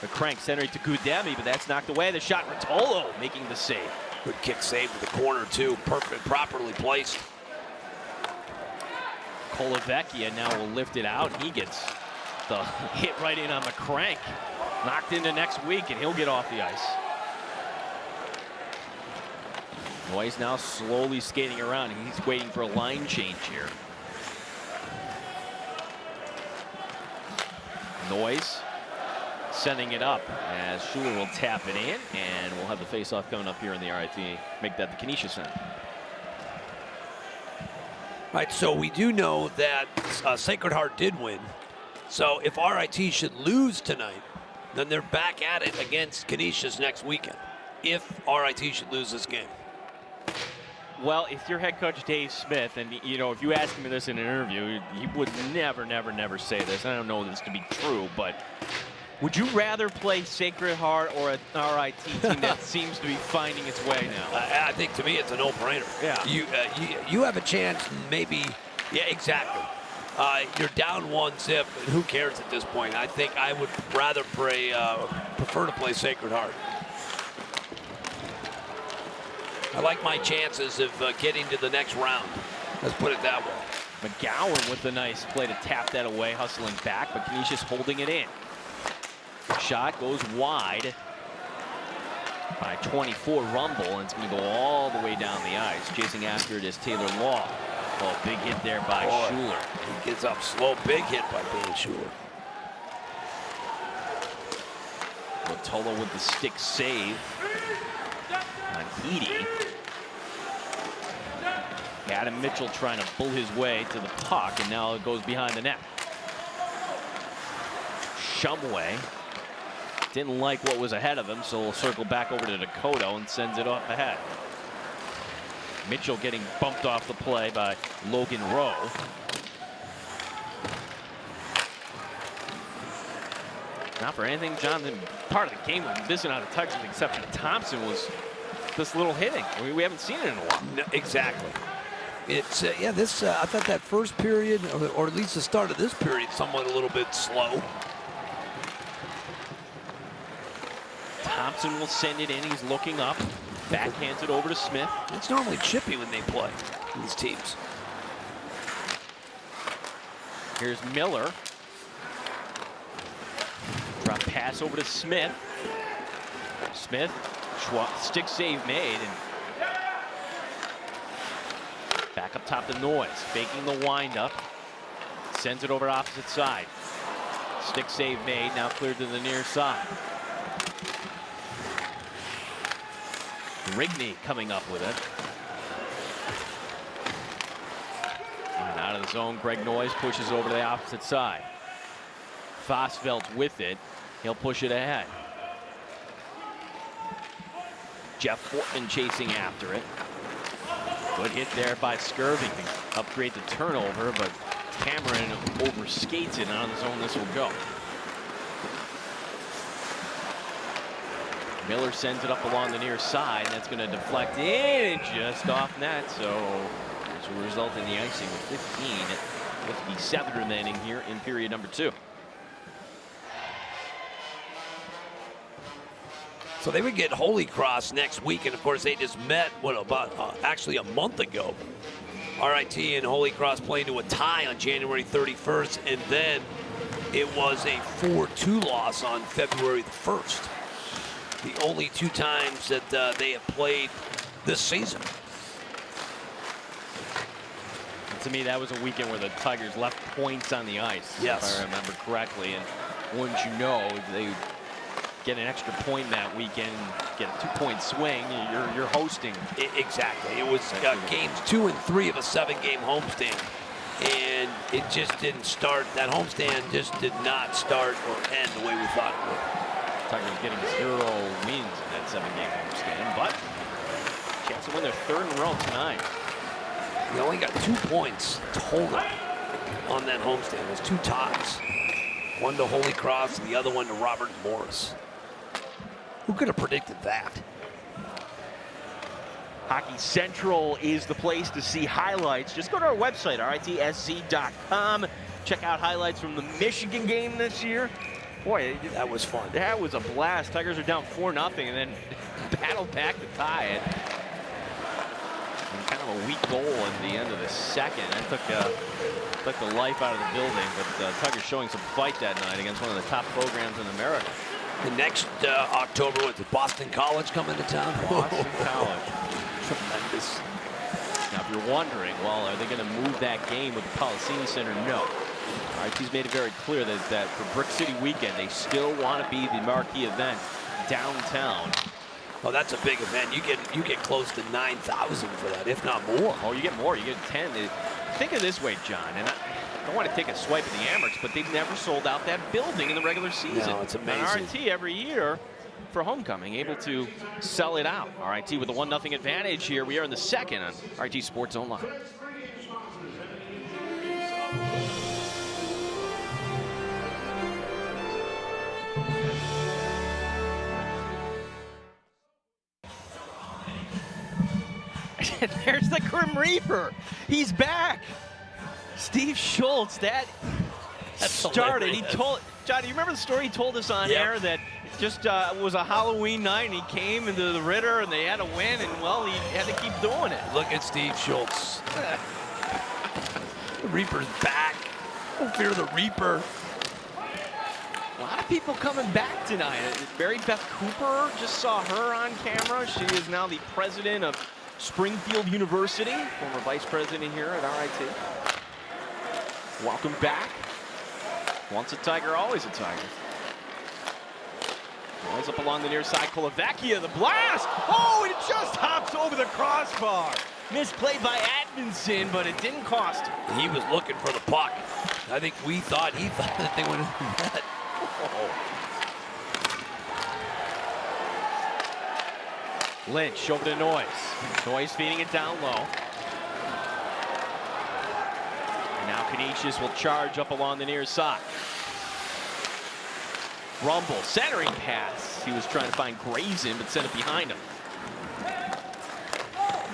McCrank centering to Gudemi, but that's knocked away. The shot, Rotolo making the save. Good kick save to the corner, too. Perfect, properly placed. Colavecchia now will lift it out. He gets the hit right in on McCrank. Knocked into next week, and he'll get off the ice. Noyes now slowly skating around, and he's waiting for a line change here. Noyes sending it up as Schuler will tap it in, and we'll have the face-off coming up here in the RIT. Make that the Canisius end. Right, so we do know that Sacred Heart did win. So if RIT should lose tonight, then they're back at it against Canisius next weekend. If RIT should lose this game. Well, if you're head coach Dave Smith, and you know, if you asked him this in an interview, he would never say this. I don't know this to be true, but would you rather play Sacred Heart or an RIT team that seems to be finding its way now? I think to me it's a no-brainer. Yeah. You have a chance, maybe. Yeah, exactly. You're down 1-0. Who cares at this point? I think I would rather prefer to play Sacred Heart. I like my chances of getting to the next round. Let's put it that way. McGowan with the nice play to tap that away, hustling back, but Canisius holding it in. The shot goes wide by 24 Rumble, and it's going to go all the way down the ice. Chasing after it is Taylor Law. Oh, big hit there by Schuler. He gets up slow, big hit by Ben Schuler. Rotolo with the stick save on Heedy. Adam Mitchell trying to pull his way to the puck, and now it goes behind the net. Shumway didn't like what was ahead of him, so we'll circle back over to Dakota and sends it off ahead. Mitchell getting bumped off the play by Logan Rowe. Not for anything, John, part of the game was missing out of touches, except for Thompson was this little hitting. We haven't seen it in a while. No, exactly. It's I thought that first period, or at least the start of this period, somewhat a little bit slow. Thompson will send it in. He's looking up. Backhands it over to Smith. It's normally chippy when they play, these teams. Here's Miller. Drop pass over to Smith. Smith, stick save made. And back up top to Noyes, faking the windup. Sends it over to opposite side. Stick save made, now cleared to the near side. Rigney coming up with it. And out of the zone, Greg Noyes pushes over to the opposite side. Fosvelt with it. He'll push it ahead. Jeff Fortman chasing after it. Good hit there by Skirving to upgrade the turnover, but Cameron overskates it, and on his own this will go. Miller sends it up along the near side, and that's going to deflect in just off net, so this will result in the icing with 57 remaining here in period number 2. So they would get Holy Cross next week, and of course they just met, actually a month ago. RIT and Holy Cross playing to a tie on January 31st, and then it was a 4-2 loss on February the 1st. The only 2 times that they have played this season. And to me, that was a weekend where the Tigers left points on the ice, yes, if I remember correctly. And wouldn't you know, they get an extra point that weekend, get a 2-point swing, you're hosting. Exactly. It was games 2 and 3 of a 7-game homestand. And it just didn't start. That homestand just did not start or end the way we thought it would. Tigers getting 0 wins in that 7-game homestand, but chance to win their 3rd in a row tonight. They only got 2 points total on that homestand. It was 2 ties. One to Holy Cross and the other one to Robert Morris. Who could have predicted that? Hockey Central is the place to see highlights. Just go to our website, RITSC.com. Check out highlights from the Michigan game this year. Boy, that was fun. That was a blast. Tigers are down 4-0 and then battled back to tie it. And kind of a weak goal at the end of the second. That took the life out of the building, but Tigers showing some fight that night against one of the top programs in America. The next October, was Boston College coming to town? Boston College. Tremendous. Now, if you're wondering, well, are they going to move that game with the Coliseum Center? No. RIT's made it very clear that for Brick City weekend, they still want to be the marquee event downtown. Oh, that's a big event. You get close to 9,000 for that, if not more. Oh, you get more. You get 10. Think of it this way, John, and I don't want to take a swipe at the Amerks, but they've never sold out that building in the regular season. No, it's amazing. And RIT every year for homecoming, able to sell it out. RIT with a 1-0 advantage here. We are in the second on RIT SportsZone Live. There's the Grim Reaper. He's back. Steve Schultz, that's started. Hilarious. He told, John, do you remember the story he told us on air that just was a Halloween night and he came into the Ritter and they had to win and, well, he had to keep doing it. Look at Steve Schultz. The Reaper's back. Don't fear the Reaper. A lot of people coming back tonight. Mary Beth Cooper, just saw her on camera. She is now the president of Springfield University, former vice president here at RIT. Welcome back. Once a Tiger, always a Tiger. Rolls up along the near side. Kolovacchia, the blast! Oh, it just hops over the crossbar. Misplayed by Atkinson, but it didn't cost him. He was looking for the puck. I think he thought that they went in the net. Lynch over to Noyes. Noyes feeding it down low. And now Canisius will charge up along the near side. Rumble, centering pass. He was trying to find Grayson, but sent it behind him.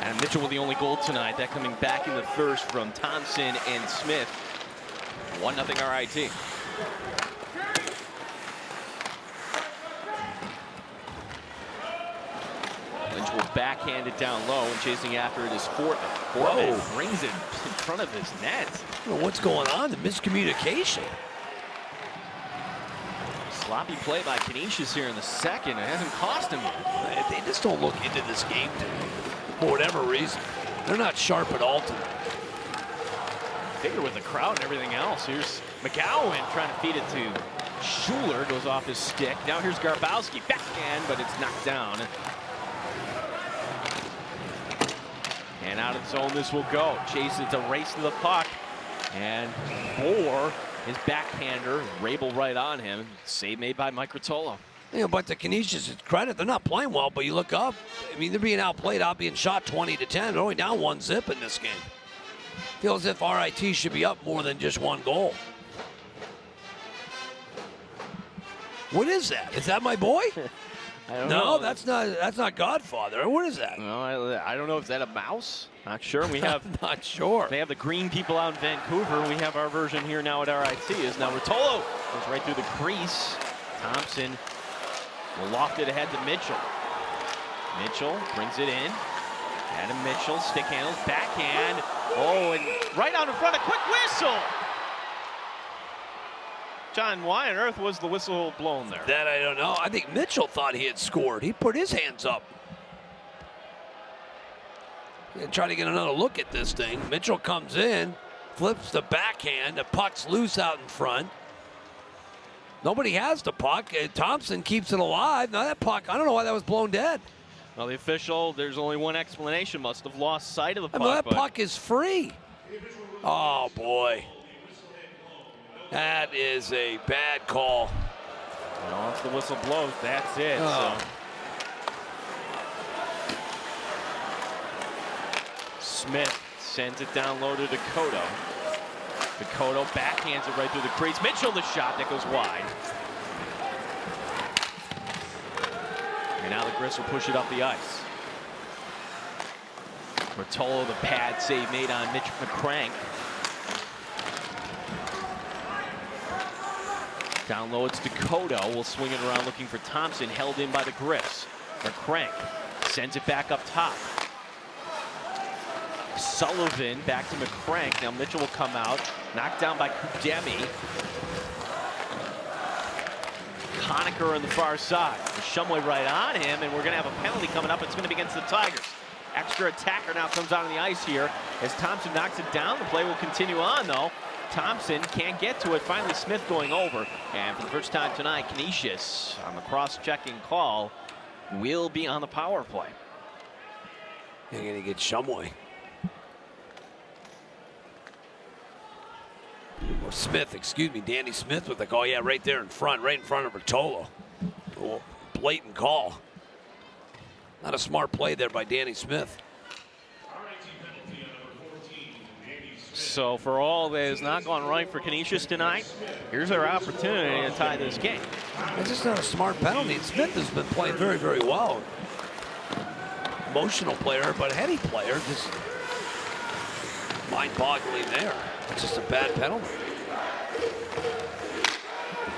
And Mitchell with the only goal tonight. That coming back in the thirst from Thompson and Smith. 1-0 RIT. Lynch will backhand it down low, and chasing after it is Fortman. Fortman brings it in front of his net. I don't know what's going on, the miscommunication. Sloppy play by Canisius here in the second. It hasn't cost him yet. They just don't look into this game today, for whatever reason. They're not sharp at all tonight. Figure with the crowd and everything else. Here's McGowan trying to feed it to Schuler. Goes off his stick. Now here's Garbowski. Backhand, but it's knocked down. And out of the zone this will go. Chase, it's a race to the puck. And Bohr, his backhander, Rabel right on him. Save made by Mike Rotolo. You know, but to Canisius' credit, they're not playing well, but you look up, I mean, they're being outplayed, being shot 20-10. They're only down 1-0 in this game. Feels as if RIT should be up more than just 1 goal. What is that? Is that my boy? I don't No, know. that's not Godfather. What is that? No, I don't know. Is that a mouse? Not sure. We have I'm not sure. They have the green people out in Vancouver. We have our version here now at RIT. Is now Rotolo goes right through the crease. Thompson will loft it ahead to Mitchell. Mitchell brings it in. Adam Mitchell, stick handles, backhand. Oh, and right out in front, a quick whistle. John, why on earth was the whistle blown there? That I don't know. I think Mitchell thought he had scored. He put his hands up. And try to get another look at this thing. Mitchell comes in, flips the backhand, the puck's loose out in front. Nobody has the puck. Thompson keeps it alive. Now that puck, I don't know why that was blown dead. Well, the official, there's only one explanation, must have lost sight of the puck. I mean, that puck is free. Oh, boy. That is a bad call. And once the whistle blows, that's it. Oh. So. Smith sends it down low to Dakota. Dakota backhands it right through the crease. Mitchell, the shot that goes wide. And now the Griffs will push it up the ice. Rotolo, the pad save made on Mitch McCrank. Down low, it's Dakota. Will swing it around looking for Thompson, held in by the Griffs. McCrank sends it back up top. Sullivan back to McCrank. Now Mitchell will come out, knocked down by Kudemi. Conacher on the far side. Shumway right on him, and we're going to have a penalty coming up. It's going to be against the Tigers. Extra attacker now comes out on the ice here as Thompson knocks it down. The play will continue on, though. Thompson can't get to it. Finally, Smith going over. And for the first time tonight, Canisius on the cross-checking call will be on the power play. You're going to get Shumway. Or Smith, excuse me, Danny Smith with the call. Yeah, right there in front of Rotolo. Oh, blatant call. Not a smart play there by Danny Smith. So for all that has not gone right for Canisius tonight, here's their opportunity to tie this game. It's just not a smart penalty. And Smith has been playing very, very well. Emotional player, but heady player. Just mind-boggling there. It's just a bad penalty.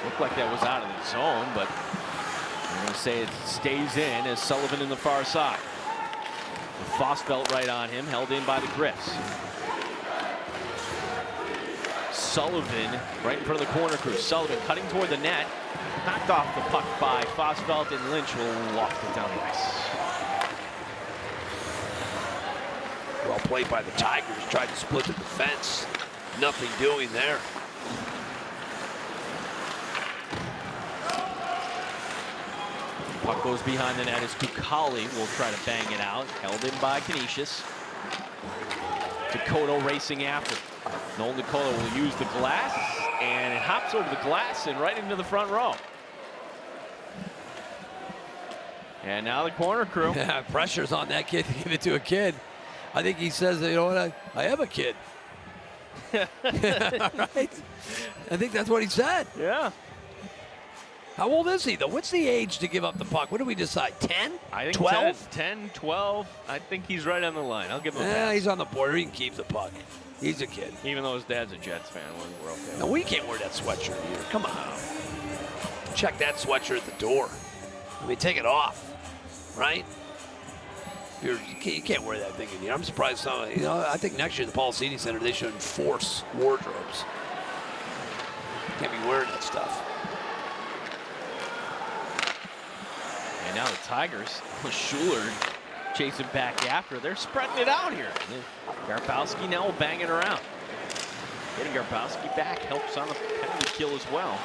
Looked like that was out of the zone, but I'm going to say it stays in as Sullivan in the far side. Fosfelt right on him, held in by the Griffs. Sullivan right in front of the corner crew. Sullivan cutting toward the net. Knocked off the puck by Fosfelt, and Lynch will loft it down the ice. Well played by the Tigers. Tried to split the defense. Nothing doing there. Puck goes behind the net as Kukali will try to bang it out. Held in by Canisius. Dakota racing after. Nolan Dakota will use the glass, and it hops over the glass and right into the front row. And now the corner crew. Yeah, pressure's on that kid to give it to a kid. I think he says, you know what, I have a kid. Right? I think that's what he said. Yeah. How old is he, though? What's the age to give up the puck? What do we decide, 10? I think 12? 10, 12. I think he's right on the line. I'll give him a Yeah, pass. he's on the border. He can keep the puck. He's a kid. Even though his dad's a Jets fan, we're okay. No, we can't wear that sweatshirt here. Come on. Check that sweatshirt at the door. I mean, take it off, right? You can't wear that thing in here. I'm surprised some, I think next year at the Paul City Center, they should enforce wardrobes. Can't be wearing that stuff. And now the Tigers, Schuler chasing back after. They're spreading it out here. Garbowski now will bang it around. Getting Garbowski back helps on the penalty kill as well.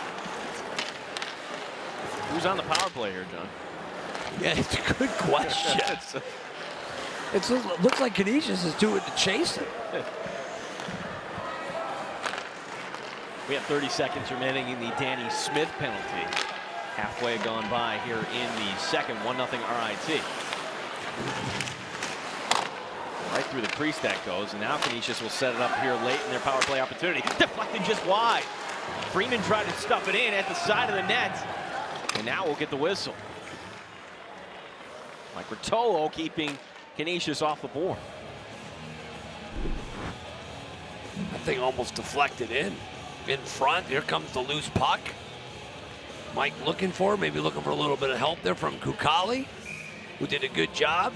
Who's on the power play here, John? Yeah, it's a good question. It looks like Canisius is doing to chase it. We have 30 seconds remaining in the Danny Smith penalty. Halfway gone by here in the second. 1-0 RIT. Right through the crease that goes, and now Canisius will set it up here late in their power play opportunity. Deflected just wide. Freeman tried to stuff it in at the side of the net, and now we'll get the whistle. Mike Rotolo keeping Canisius off the board. That thing almost deflected in front. Here comes the loose puck. Mike looking for a little bit of help there from Kukali, who did a good job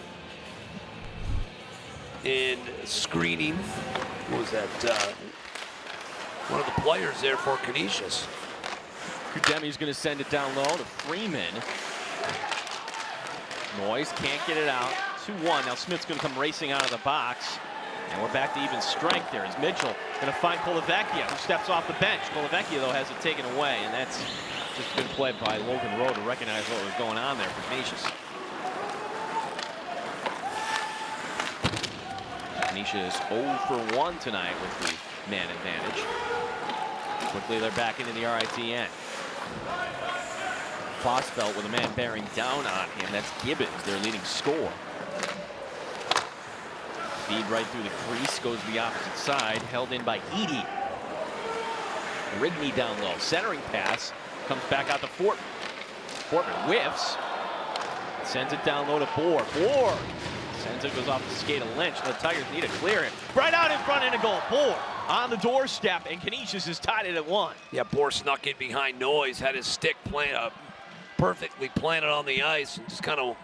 in screening. What was that? One of the players there for Canisius. Kudemi's going to send it down low to Freeman. Noyes can't get it out. 2-1. Now Smith's going to come racing out of the box. And we're back to even strength there. As Mitchell going to find Colavecchia, who steps off the bench. Colavecchia, though, has it taken away, and that's Just good play by Logan Rowe to recognize what was going on there for Canisius. Canisius 0 for 1 tonight with the man advantage. Quickly, they're back into the RIT end. Fosfelt with a man bearing down on him. That's Gibbons, their leading scorer. Feed right through the crease, goes to the opposite side, held in by Edie. Rigney down low, centering pass, comes back out to Fortman. Fortman whiffs, sends it down low to Bohr. Bohr sends it, goes off the skate of Lynch. The Tigers need to clear it. Right out in front and a goal. Bohr on the doorstep, and Canisius has tied it at 1. Yeah, Bohr snuck in behind Noyes, had his stick perfectly planted on the ice, and just kind of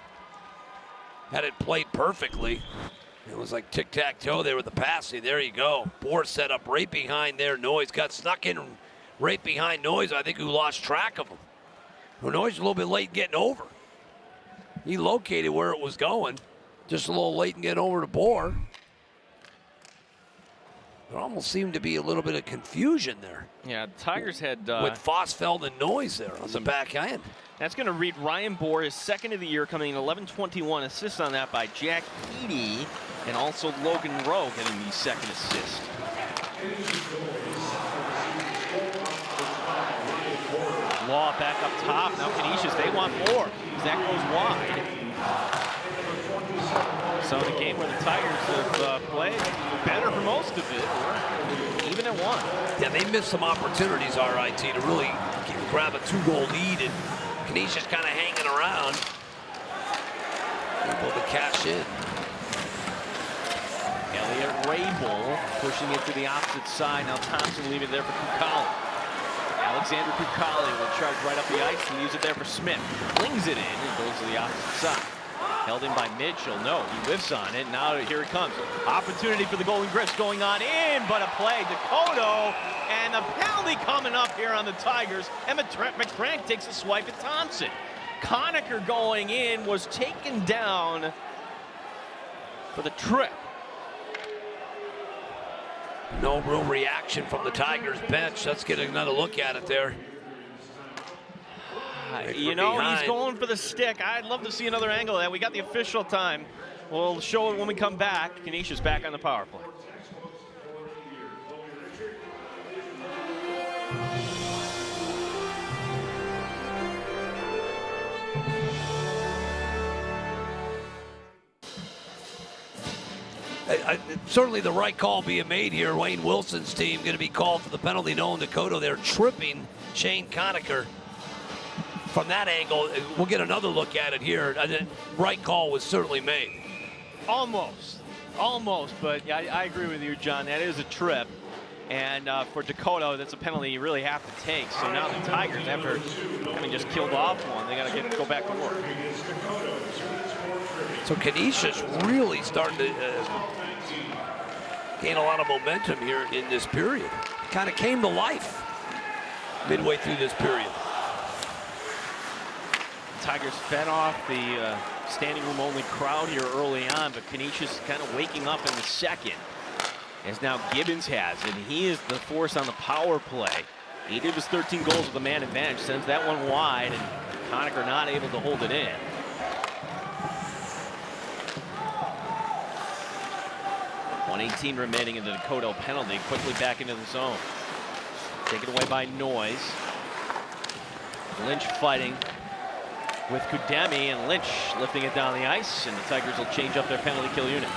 had it played perfectly. It was like tic-tac-toe there with the passing. There you go. Bohr set up right behind there. Noyes got snuck in right behind Noyes, I think, who lost track of him. Noyes was a little bit late getting over. He located where it was going. Just a little late in getting over to Bohr. There almost seemed to be a little bit of confusion there. Yeah, Tigers had... with Fosfeld and Noyes there on the back end. That's going to read Ryan Bohr, his second of the year, coming in 11-21. Assists on that by Jack Edie, and also Logan Rowe getting the second assist. Law back up top. Now Canisius, they want more. That goes wide. So in a game where the Tigers have played better for most of it, even at 1. Yeah, they missed some opportunities, RIT, to really grab a 2-goal lead, and Canisius kind of hanging around. Able to cash in. Elliot Rabel pushing it to the opposite side. Now Thompson leaving it there for Kukali. Alexander Kukali will charge right up the ice and use it there for Smith. Flings it in and goes to the opposite side. Held in by Mitchell. No, he whiffs on it. Now here it comes. Opportunity for the Golden Griffs going on in, but a play. Dakota, and a penalty coming up here on the Tigers. And McCrank takes a swipe at Thompson. Conacher going in was taken down for the trip. No real reaction from the Tigers bench. Let's get another look at it there. You know, he's going for the stick. I'd love to see another angle of that. We got the official time. We'll show it when we come back. Canisius back on the power play. Certainly the right call being made here. Wayne Wilson's team going to be called for the penalty. Nolan Dakota there tripping Shane Conacher. From that angle, we'll get another look at it here. The right call was certainly made. Almost, but yeah, I agree with you, John. That is a trip. And for Dakota, that's a penalty you really have to take. So now the Tigers, after having just killed off one, they got to go back to work. So Canisius really starting to gain a lot of momentum here in this period. Kind of came to life midway through this period. Tigers fed off the standing room only crowd here early on, but Canisius kind of waking up in the second, as now Gibbons has, and he is the force on the power play. 8 of his 13 goals with a man advantage, sends that one wide, and Conacher not able to hold it in. .118 remaining in the Dakota penalty, quickly back into the zone. Taken away by Noyes. Lynch fighting with Kudemi, and Lynch lifting it down the ice, and the Tigers will change up their penalty kill unit.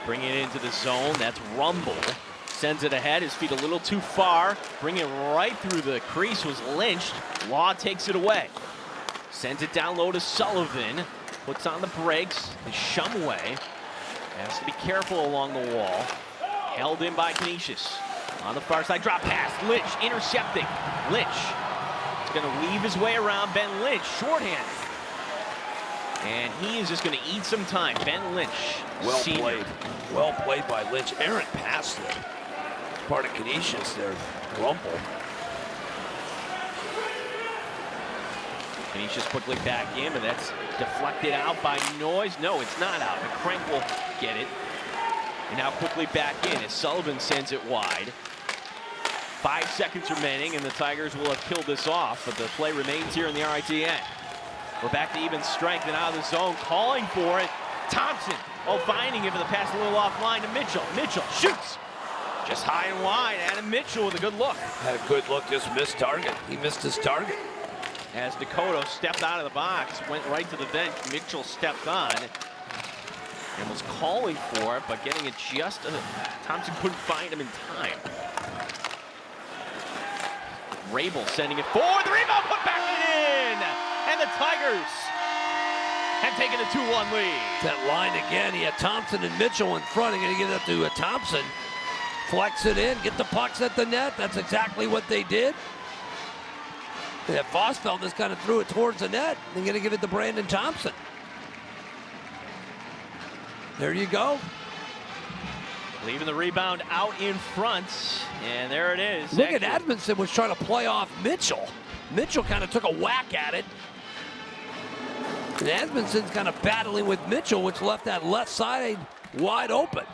Bringing it into the zone, that's Rumble. Sends it ahead, his feet a little too far. Bringing it right through the crease was Lynched. Law takes it away. Sends it down low to Sullivan. Puts on the brakes. The Shumway has to be careful along the wall. Held in by Canisius. On the far side, drop pass. Lynch intercepting. Lynch is going to weave his way around Ben Lynch, shorthanded. And he is just going to eat some time. Ben Lynch, well played. Well played by Lynch. Errant pass there. Part of Canisius there. Rumble. Canisius quickly back in, but that's deflected out by Noyes. No, it's not out. McCrank will get it. And now quickly back in as Sullivan sends it wide. 5 seconds remaining, and the Tigers will have killed this off, but the play remains here in the RIT end. We're back to even strength and out of the zone, calling for it. Thompson, finding it for the pass a little offline to Mitchell. Mitchell shoots. Just high and wide. Adam Mitchell with a good look. Had a good look, just missed target. He missed his target. As Dakota stepped out of the box, went right to the bench. Mitchell stepped on and was calling for it, but getting it just, Thompson couldn't find him in time. Rabel sending it forward, the rebound put back in! And the Tigers have taken a 2-1 lead. That line again, he had Thompson and Mitchell in front. He's gonna get it up to Thompson. Flex it in, get the pucks at the net. That's exactly what they did. Yeah, Vosfeld just kind of threw it towards the net. They're gonna give it to Brandon Thompson. There you go. Leaving the rebound out in front, and there it is. Look at Edmondson was trying to play off Mitchell. Mitchell kind of took a whack at it. And Edmondson's kind of battling with Mitchell, which left that left side wide open.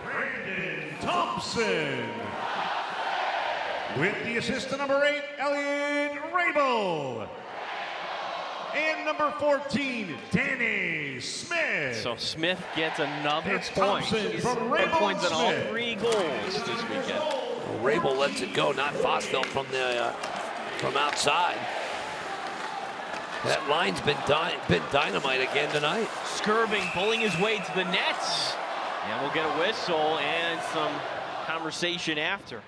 Brandon Thompson. With the assist to number 8, Elliot Rabel. And number 14, Danny Smith. So Smith gets another It's point. Thompson He's from got Rabel points on all Smith. 3 goals this weekend. Well, Rabel lets it go, not Vosfeld from outside. That line's been dynamite again tonight. Skirving pulling his way to the nets. And we'll get a whistle and some conversation after.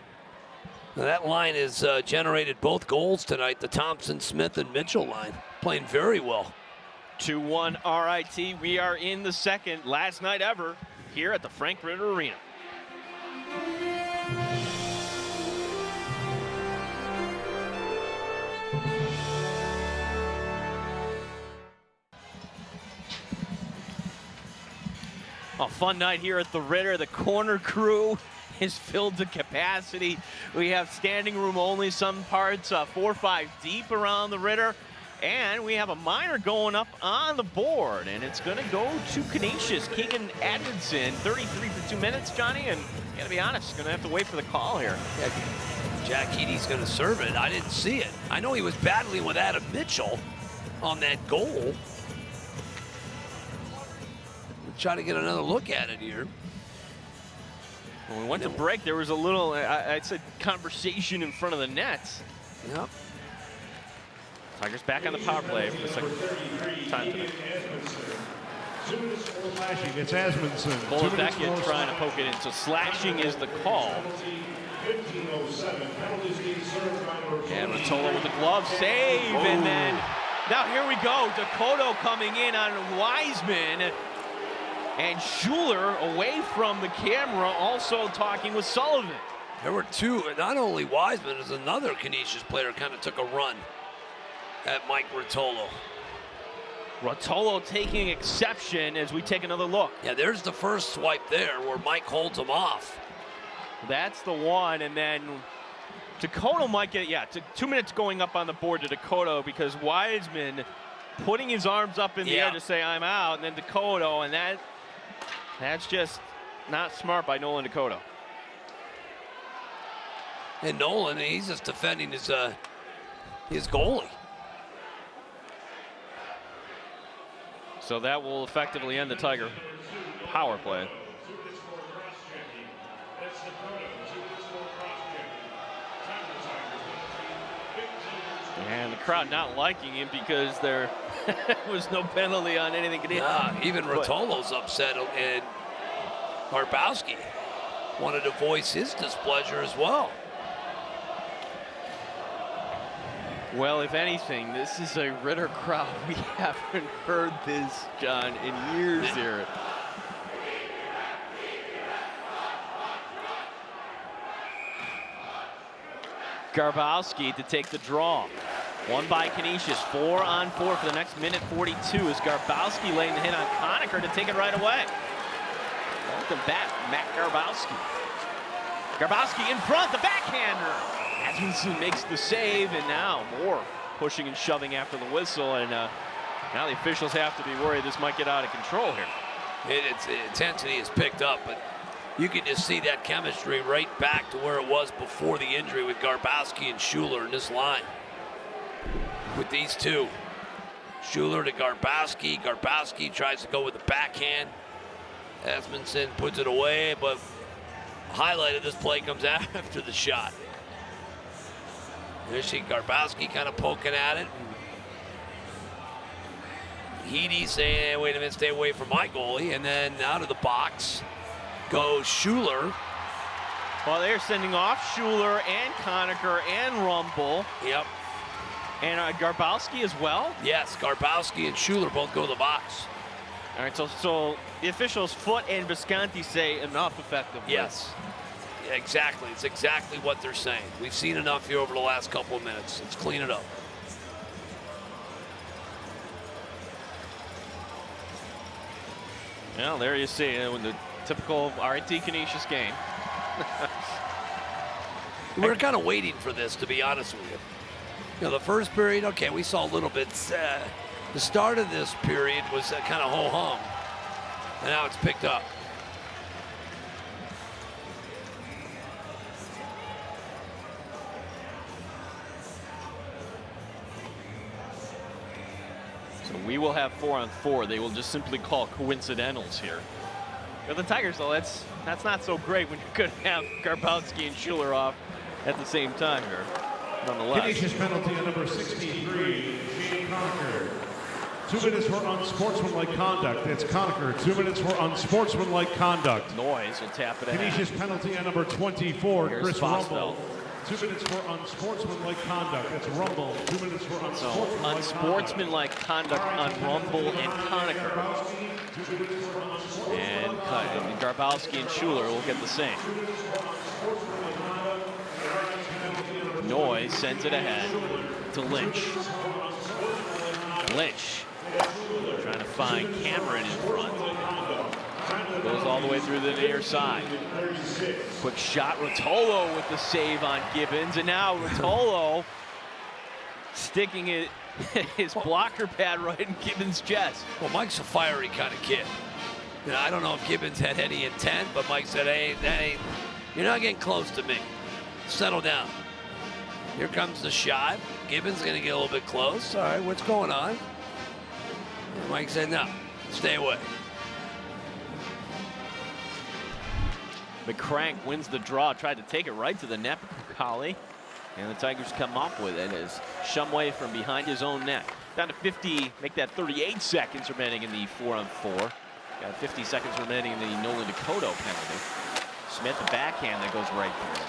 Now that line has generated both goals tonight, the Thompson, Smith, and Mitchell line. Playing very well. 2-1 RIT. We are in the second, last night ever, here at the Frank Ritter Arena. A fun night here at the Ritter. The corner crew is filled to capacity. We have standing room only, some parts 4 or 5 deep around the Ritter. And we have a minor going up on the board, and it's going to go to Canisius. Keegan Edmondson, 33 for 2 minutes, Johnny, and you gotta be honest, going to have to wait for the call here. Yeah, Jack Eady's going to serve it. I didn't see it. I know he was battling with Adam Mitchell on that goal. We'll try to get another look at it here. When we went to break, there was a little, I'd say, conversation in front of the nets. Yep. Tigers back on the power play for the second time tonight. It's Asmundson. Bolevecchia trying to poke it in, so slashing is the call. And Rotolo with the glove save, and then now here we go. Dakota coming in on Wiseman, and Schuler away from the camera, also talking with Sullivan. There were 2, not only Wiseman, as another Canisius player kind of took a run at Mike Rotolo. Rotolo taking exception as we take another look. Yeah, there's the first swipe there where Mike holds him off. That's the one, and then Dakota might get, 2 minutes going up on the board to Dakota because Wiseman putting his arms up in the air to say I'm out, and then Dakota, and that's just not smart by Nolan Dakota. And Nolan, he's just defending his goalie. So that will effectively end the Tiger power play. And the crowd not liking him because there was no penalty on anything. Even Rotolo's upset, and Garbowski wanted to voice his displeasure as well. Well, if anything, this is a Ritter crowd. We haven't heard this, John, in years here. Garbowski to take the draw. One by Canisius, 4-on-4 for the next minute 42 as Garbowski laying the hit on Conacher to take it right away. Welcome back, Matt Garbowski. Garbowski in front, the back backhander. Asmunsen makes the save, and now more pushing and shoving after the whistle, and now the officials have to be worried this might get out of control here. Its intensity is picked up, but you can just see that chemistry right back to where it was before the injury with Garbowski and Schuler in this line. With these two, Schuler to Garbowski. Garbowski tries to go with the backhand. Asmunsen puts it away, but the highlight of this play comes after the shot. There you see Garbowski kind of poking at it. Heedy saying, wait a minute, stay away from my goalie. And then out of the box goes Schuler. Well, they're sending off Schuler and Conacher and Rumble. Yep. And Garbowski as well? Yes, Garbowski and Schuler both go to the box. All right, so the officials, Foot and Visconti, say enough effectively. Yes, exactly. It's exactly what they're saying. We've seen enough here over the last couple of minutes. Let's clean it up. Well, there you see it, the typical RIT Canisius game. We're kind of waiting for this, to be honest with you. You know, the first period, okay, we saw a little bit. The start of this period was kind of ho-hum, and now it's picked up. So we will have 4-on-4. They will just simply call coincidentals here. But the Tigers, though, that's not so great when you could have Garbowski and Schuler off at the same time here. Nonetheless. Canisius penalty on number 63, Shane Conacher. 2 minutes for unsportsmanlike conduct. It's Conacher. 2 minutes for unsportsmanlike conduct. Noise will tap it ahead. Canisius penalty on number 24, Here's Chris Fosveld. Rumble. 2 minutes for unsportsmanlike conduct. That's Rumble. 2 minutes for unsportsmanlike Unsportsmanlike conduct on Rumble and Conacher. And Garbowski and Schuler will get the same. Noise sends it ahead to Lynch. Lynch trying to find Cameron in front. Goes all the way through the near side. Quick shot, Rotolo with the save on Gibbons, and now Rotolo sticking his blocker pad right in Gibbons' chest. Well, Mike's a fiery kind of kid. You know, I don't know if Gibbons had any intent, but Mike said, hey, you're not getting close to me. Settle down. Here comes the shot. Gibbons going to get a little bit close. All right, what's going on? And Mike said, no, stay away. McCrank wins the draw, tried to take it right to the net of Kukali, and the Tigers come up with it as Shumway from behind his own net. Down to 50, make that 38 seconds remaining in the 4-on-4. Got 50 seconds remaining in the Nolan Dakota penalty. Smith, the backhand that goes right through.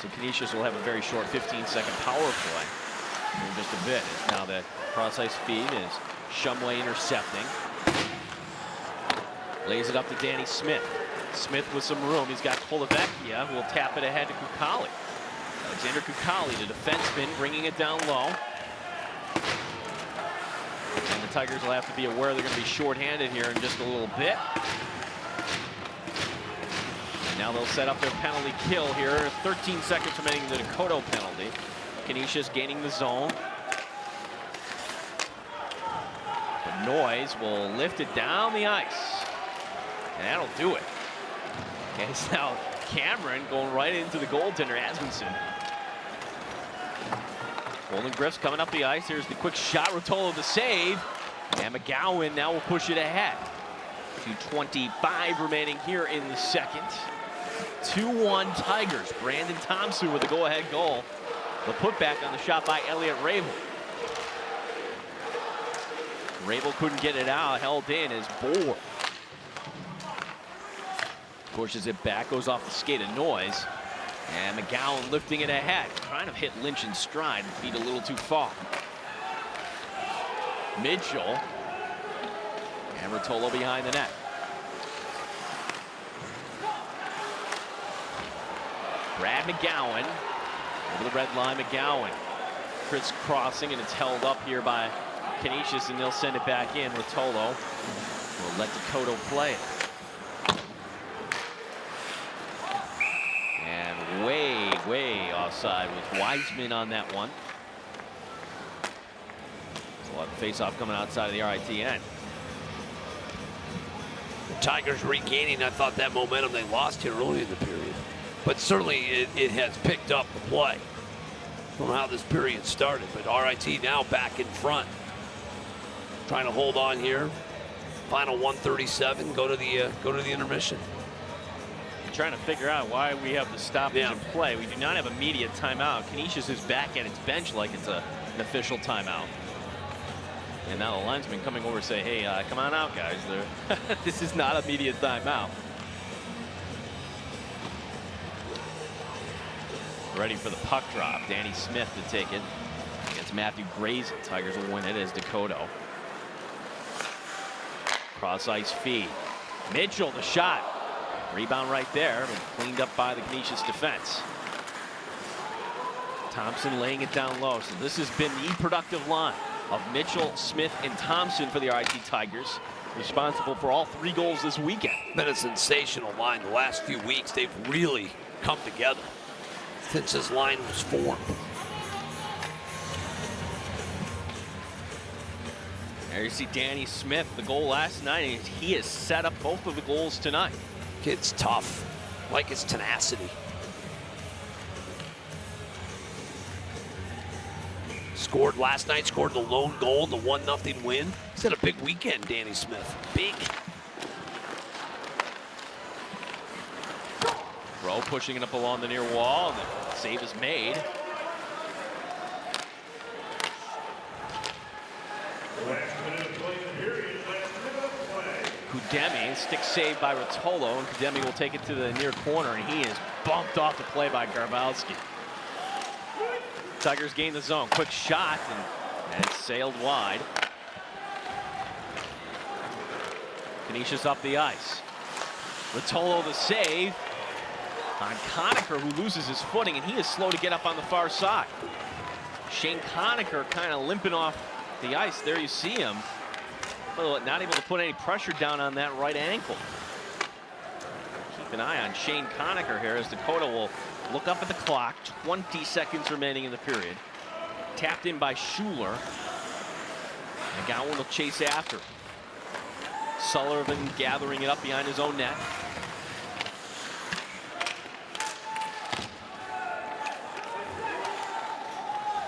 So Canisius will have a very short 15-second power play in just a bit. Now that cross-ice feed is Shumway intercepting. Lays it up to Danny Smith. Smith with some room. He's got Polavecchia, who will tap it ahead to Kukali. Alexander Kukali, the defenseman, bringing it down low. And the Tigers will have to be aware they're going to be shorthanded here in just a little bit. And now they'll set up their penalty kill here. 13 seconds remaining in the Dakota penalty. Canisius gaining the zone. The Noise will lift it down the ice. And that'll do it. And it's now Cameron going right into the goaltender, Asmunsen. Golden Griffs coming up the ice. Here's the quick shot. Rotolo the save. And McGowan now will push it ahead. 2:25 remaining here in the second. 2-1 Tigers. Brandon Thompson with the go-ahead goal. The putback on the shot by Elliot Rabel. Rabel couldn't get it out. Held in as Bohr pushes it back, goes off the skate of Noise. And McGowan lifting it ahead. Trying to hit Lynch in stride, feet a little too far. Mitchell. And Rotolo behind the net. Brad McGowan. Over the red line, McGowan. Chris crossing, and it's held up here by Canisius, and they'll send it back in. Rotolo will let Dakota play it. And way Way offside with Wiseman on that one. So a lot of face-off coming outside of the RIT end. The Tigers regaining, I thought, that momentum they lost here early in the period. But certainly it has picked up the play from how this period started. But RIT now back in front. Trying to hold on here. Final 137, go to the intermission. Trying to figure out why we have the stoppage in play. We do not have immediate timeout. Canisius is back at its bench like it's an official timeout. And now the linesman coming over say, hey, come on out, guys. This is not immediate timeout. Ready for the puck drop. Danny Smith to take it against Matthew Grazen. Tigers will win it as Dakota. Cross ice feed. Mitchell, the shot. Rebound right there, but cleaned up by the Canisius defense. Thompson laying it down low. So this has been the productive line of Mitchell, Smith, and Thompson for the RIT Tigers, responsible for all 3 goals this weekend. Been a sensational line the last few weeks. They've really come together since this line was formed. There you see Danny Smith, the goal last night, and he has set up both of the goals tonight. Kid's tough, like his tenacity. Scored last night, scored the lone goal, the 1-0 win. He's had a big weekend, Danny Smith. Big. Rowe pushing it up along the near wall, and the save is made. Kudemi, stick saved by Rotolo, and Kudemi will take it to the near corner, and he is bumped off the play by Garbowski. Tigers gain the zone. Quick shot, and it sailed wide. Canisius up the ice. Rotolo the save on Conacher, who loses his footing, and he is slow to get up on the far side. Shane Conacher kind of limping off the ice. There you see him. Not able to put any pressure down on that right ankle. Keep an eye on Shane Conacher here as Dakota will look up at the clock. 20 seconds remaining in the period. Tapped in by Schuler. McGowan will chase after. Sullivan gathering it up behind his own net.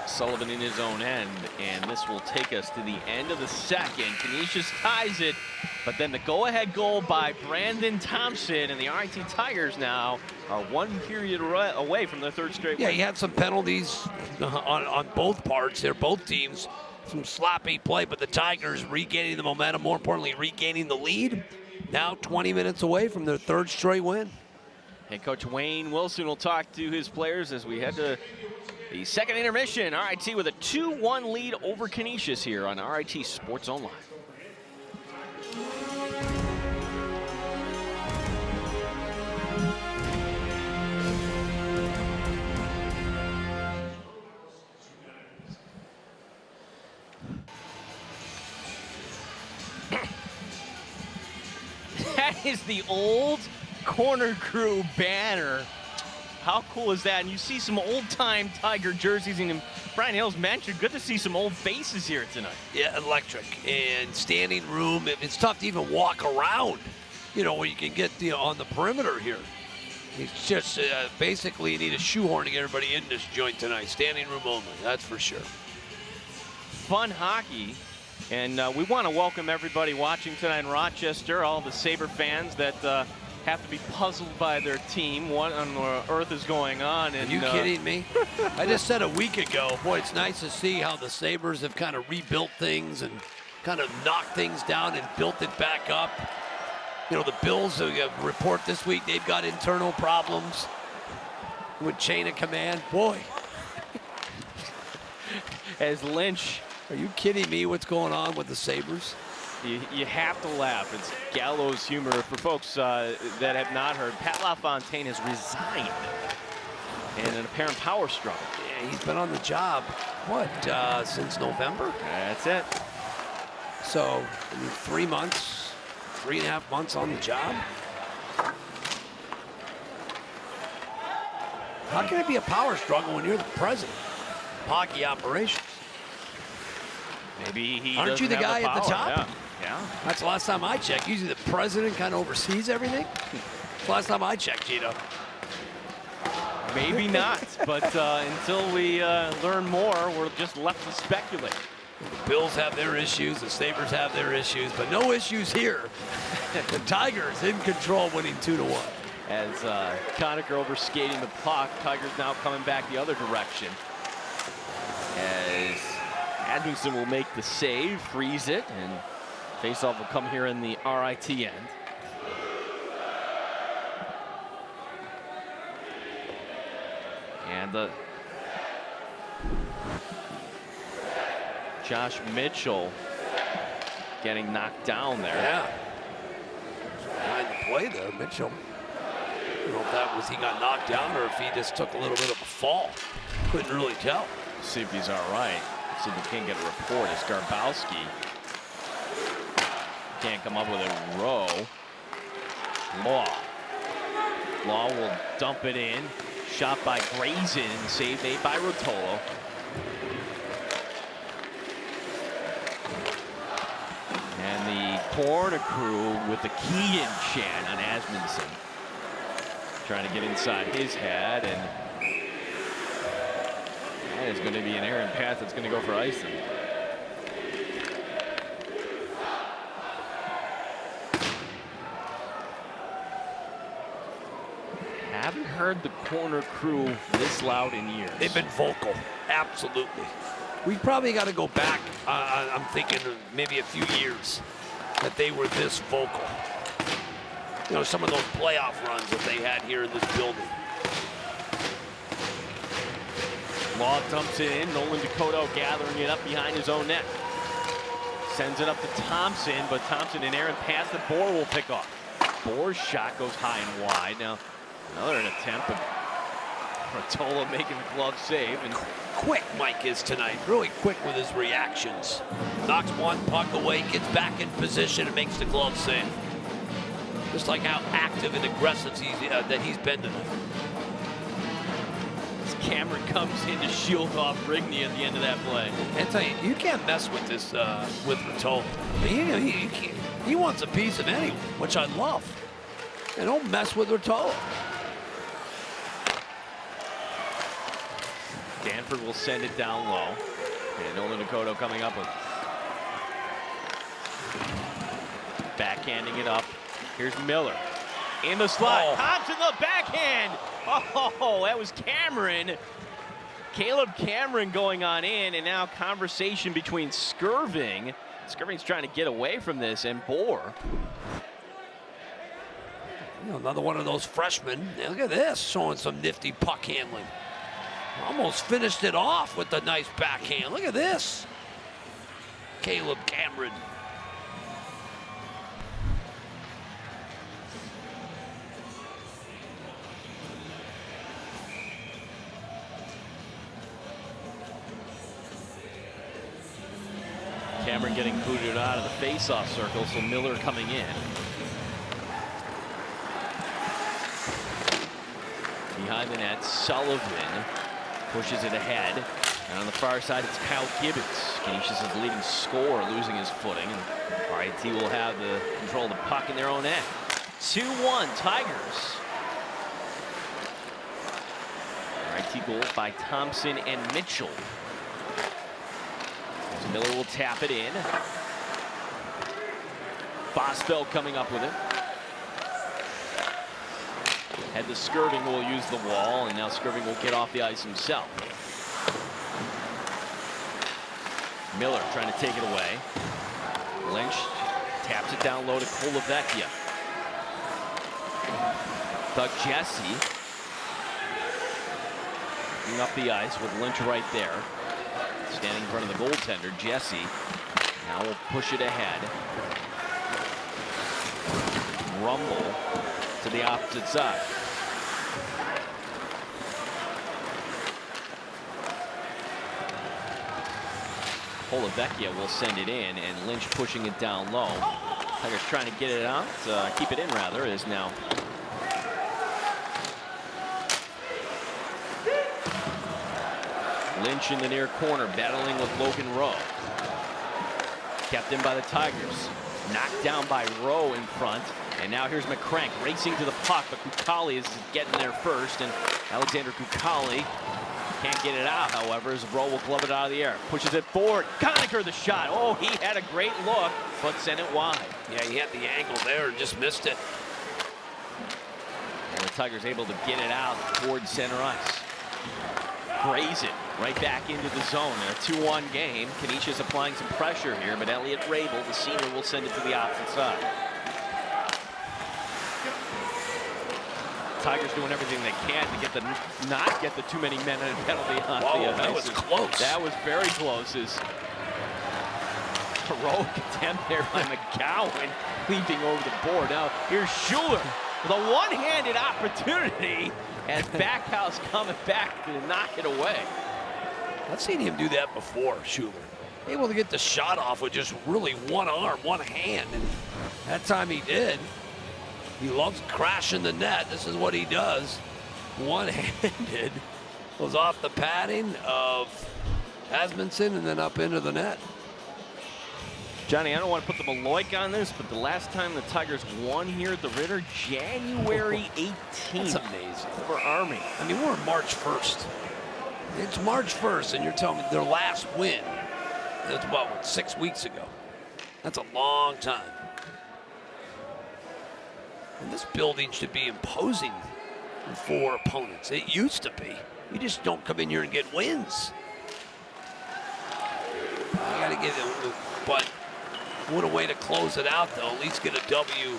Sullivan in his own end, and this will take us to the end of the second. Canisius ties it, but then the go-ahead goal by Brandon Thompson, and the RIT Tigers now are 1 period away from their 3rd straight win. Yeah, he had some penalties on both parts there, both teams. Some sloppy play, but the Tigers regaining the momentum, more importantly, regaining the lead. Now 20 minutes away from their 3rd straight win. Head coach Wayne Wilson will talk to his players as we head to the second intermission. RIT with a 2-1 lead over Canisius here on RIT SportsZone Live. That is the old Corner Crew banner. How cool is that? And you see some old-time Tiger jerseys, and Brian Hales mentioned, good to see some old faces here tonight. Yeah, electric. And standing room, it's tough to even walk around, you know, where you can get on the perimeter here. It's just basically you need a shoehorn to get everybody in this joint tonight. Standing room only, that's for sure. Fun hockey. And we want to welcome everybody watching tonight in Rochester, all the Sabre fans that have to be puzzled by their team. What on earth is going on? And, are you kidding me? I just said a week ago, boy, it's nice to see how the Sabres have kind of rebuilt things and kind of knocked things down and built it back up. You know, the Bills report this week, they've got internal problems with chain of command. Boy. As Lynch. Are you kidding me what's going on with the Sabres? You have to laugh. It's gallows humor. For folks that have not heard, Pat LaFontaine has resigned in an apparent power struggle. Yeah, he's been on the job, what, since November? That's it. So, I mean, 3 months, 3.5 months on the job. How can it be a power struggle when you're the president of hockey operations? Maybe he Aren't you the doesn't guy have at the power. top? Yeah. That's the last time I checked. Usually the president kind of oversees everything. That's the last time I checked, Gino. Maybe not, but until we learn more, we're just left to speculate. The Bills have their issues, the Sabres have their issues, but no issues here. The Tigers in control, winning 2-1. As Conacher overskating the puck, Tigers now coming back the other direction. As Edmondson will make the save, freeze it, and faceoff will come here in the RIT end. And Josh Mitchell getting knocked down there. Yeah. Behind the play there, Mitchell. I don't know if that was he got knocked down or if he just took a little bit of a fall. Couldn't really tell. See if he's all right. See if we can get a report as Garbowski can't come up with a row. Law will dump it in. Shot by Grayson and save made by Rotolo. And the corner crew with the Keegan chant on Asmundson. Trying to get inside his head, and that is going to be an errant pass that's going to go for icing. Haven't heard the corner crew this loud in years. They've been vocal, absolutely. We've probably got to go back, I'm thinking maybe a few years, that they were this vocal. You know, some of those playoff runs that they had here in this building. Law dumps it in. Nolan Dakota gathering it up behind his own net. Sends it up to Thompson, but Thompson an errant pass that Bohr will pick off. Bohr's shot goes high and wide. Now, another attempt, but Rotolo making the glove save. And quick Mike is tonight, really quick with his reactions. Knocks one puck away, gets back in position, and makes the glove save. Just like how active and aggressive that he's been tonight. As Cameron comes in to shield off Rigney at the end of that play. I tell you, you can't mess with this with Rotolo. He wants a piece of anyone, which I love. And don't mess with Rotolo. Danford will send it down low. And Nolan Dakota coming up with backhanding it up. Here's Miller in the slot. Thompson the backhand. Oh, that was Cameron. Caleb Cameron going on in, and now conversation between Skirving. Skirving's trying to get away from this, and Bohr. You know, another one of those freshmen. Yeah, look at this, showing some nifty puck handling. Almost finished it off with the nice backhand. Look at this. Caleb Cameron. Cameron getting booted out of the face-off circle, so Miller coming in. Behind the net, Sullivan pushes it ahead. And on the far side, it's Kyle Gibbons. Canisius is the leading scorer, losing his footing. And RIT will have the control of the puck in their own end. 2-1 Tigers. RIT goals by Thompson and Mitchell. Miller will tap it in. Bosfeld coming up with it. Head to Skirving, will use the wall, and now Skirving will get off the ice himself. Miller trying to take it away. Lynch taps it down low to Kolovecchia. Doug Jesse bringing up the ice with Lynch right there. Standing in front of the goaltender, Jesse. Now will push it ahead. Rumble to the opposite side. Kolovecchia will send it in, and Lynch pushing it down low. Tigers trying to get it out, keep it in rather, is now Lynch in the near corner, battling with Logan Rowe. Kept in by the Tigers. Knocked down by Rowe in front. And now here's McCrank racing to the puck, but Kukali is getting there first. And Alexander Kukali can't get it out, however, as Rowe will glove it out of the air. Pushes it forward. Conacher the shot. Oh, he had a great look, but sent it wide. Yeah, he had the angle there and just missed it. And the Tigers able to get it out towards center ice. Graze it right back into the zone. In a 2-1 game. Canisius applying some pressure here, but Elliot Rabel, the senior, will send it to the opposite side. Tigers doing everything they can to get not get the too many men in a penalty on the ice. That was close. That was very close. As heroic attempt there by McGowan, leaping over the board. Now here's Schuler with a one-handed opportunity as Backhouse coming back to knock it away. I've seen him do that before, Schuler. Able to get the shot off with just really one arm, one hand. And that time he did. He loves crashing the net. This is what he does. One-handed. Goes off the padding of Asmundsson and then up into the net. Johnny, I don't want to put the Maloik on this, but the last time the Tigers won here at the Ritter, January 18th. That's amazing. Over Army. I mean, we're March 1st. It's March 1st, and you're telling me their last win. That's about, what, 6 weeks ago. That's a long time. And this building should be imposing for opponents. It used to be. You just don't come in here and get wins. I got to get it, but what a way to close it out, though. At least get a W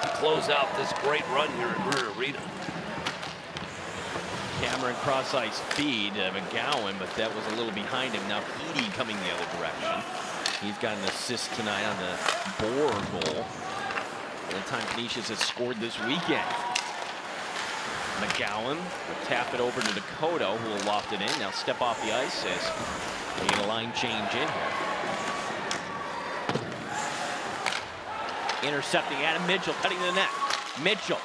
to close out this great run here at Ritter Arena. Cameron cross-ice feed McGowan, but that was a little behind him. Now Edie coming the other direction. He's got an assist tonight on the Boer goal. The time Canisius has scored this weekend. McGowan will tap it over to Dakota, who will loft it in. Now step off the ice as we get a line change in here. Intercepting Adam Mitchell, cutting to the net. Mitchell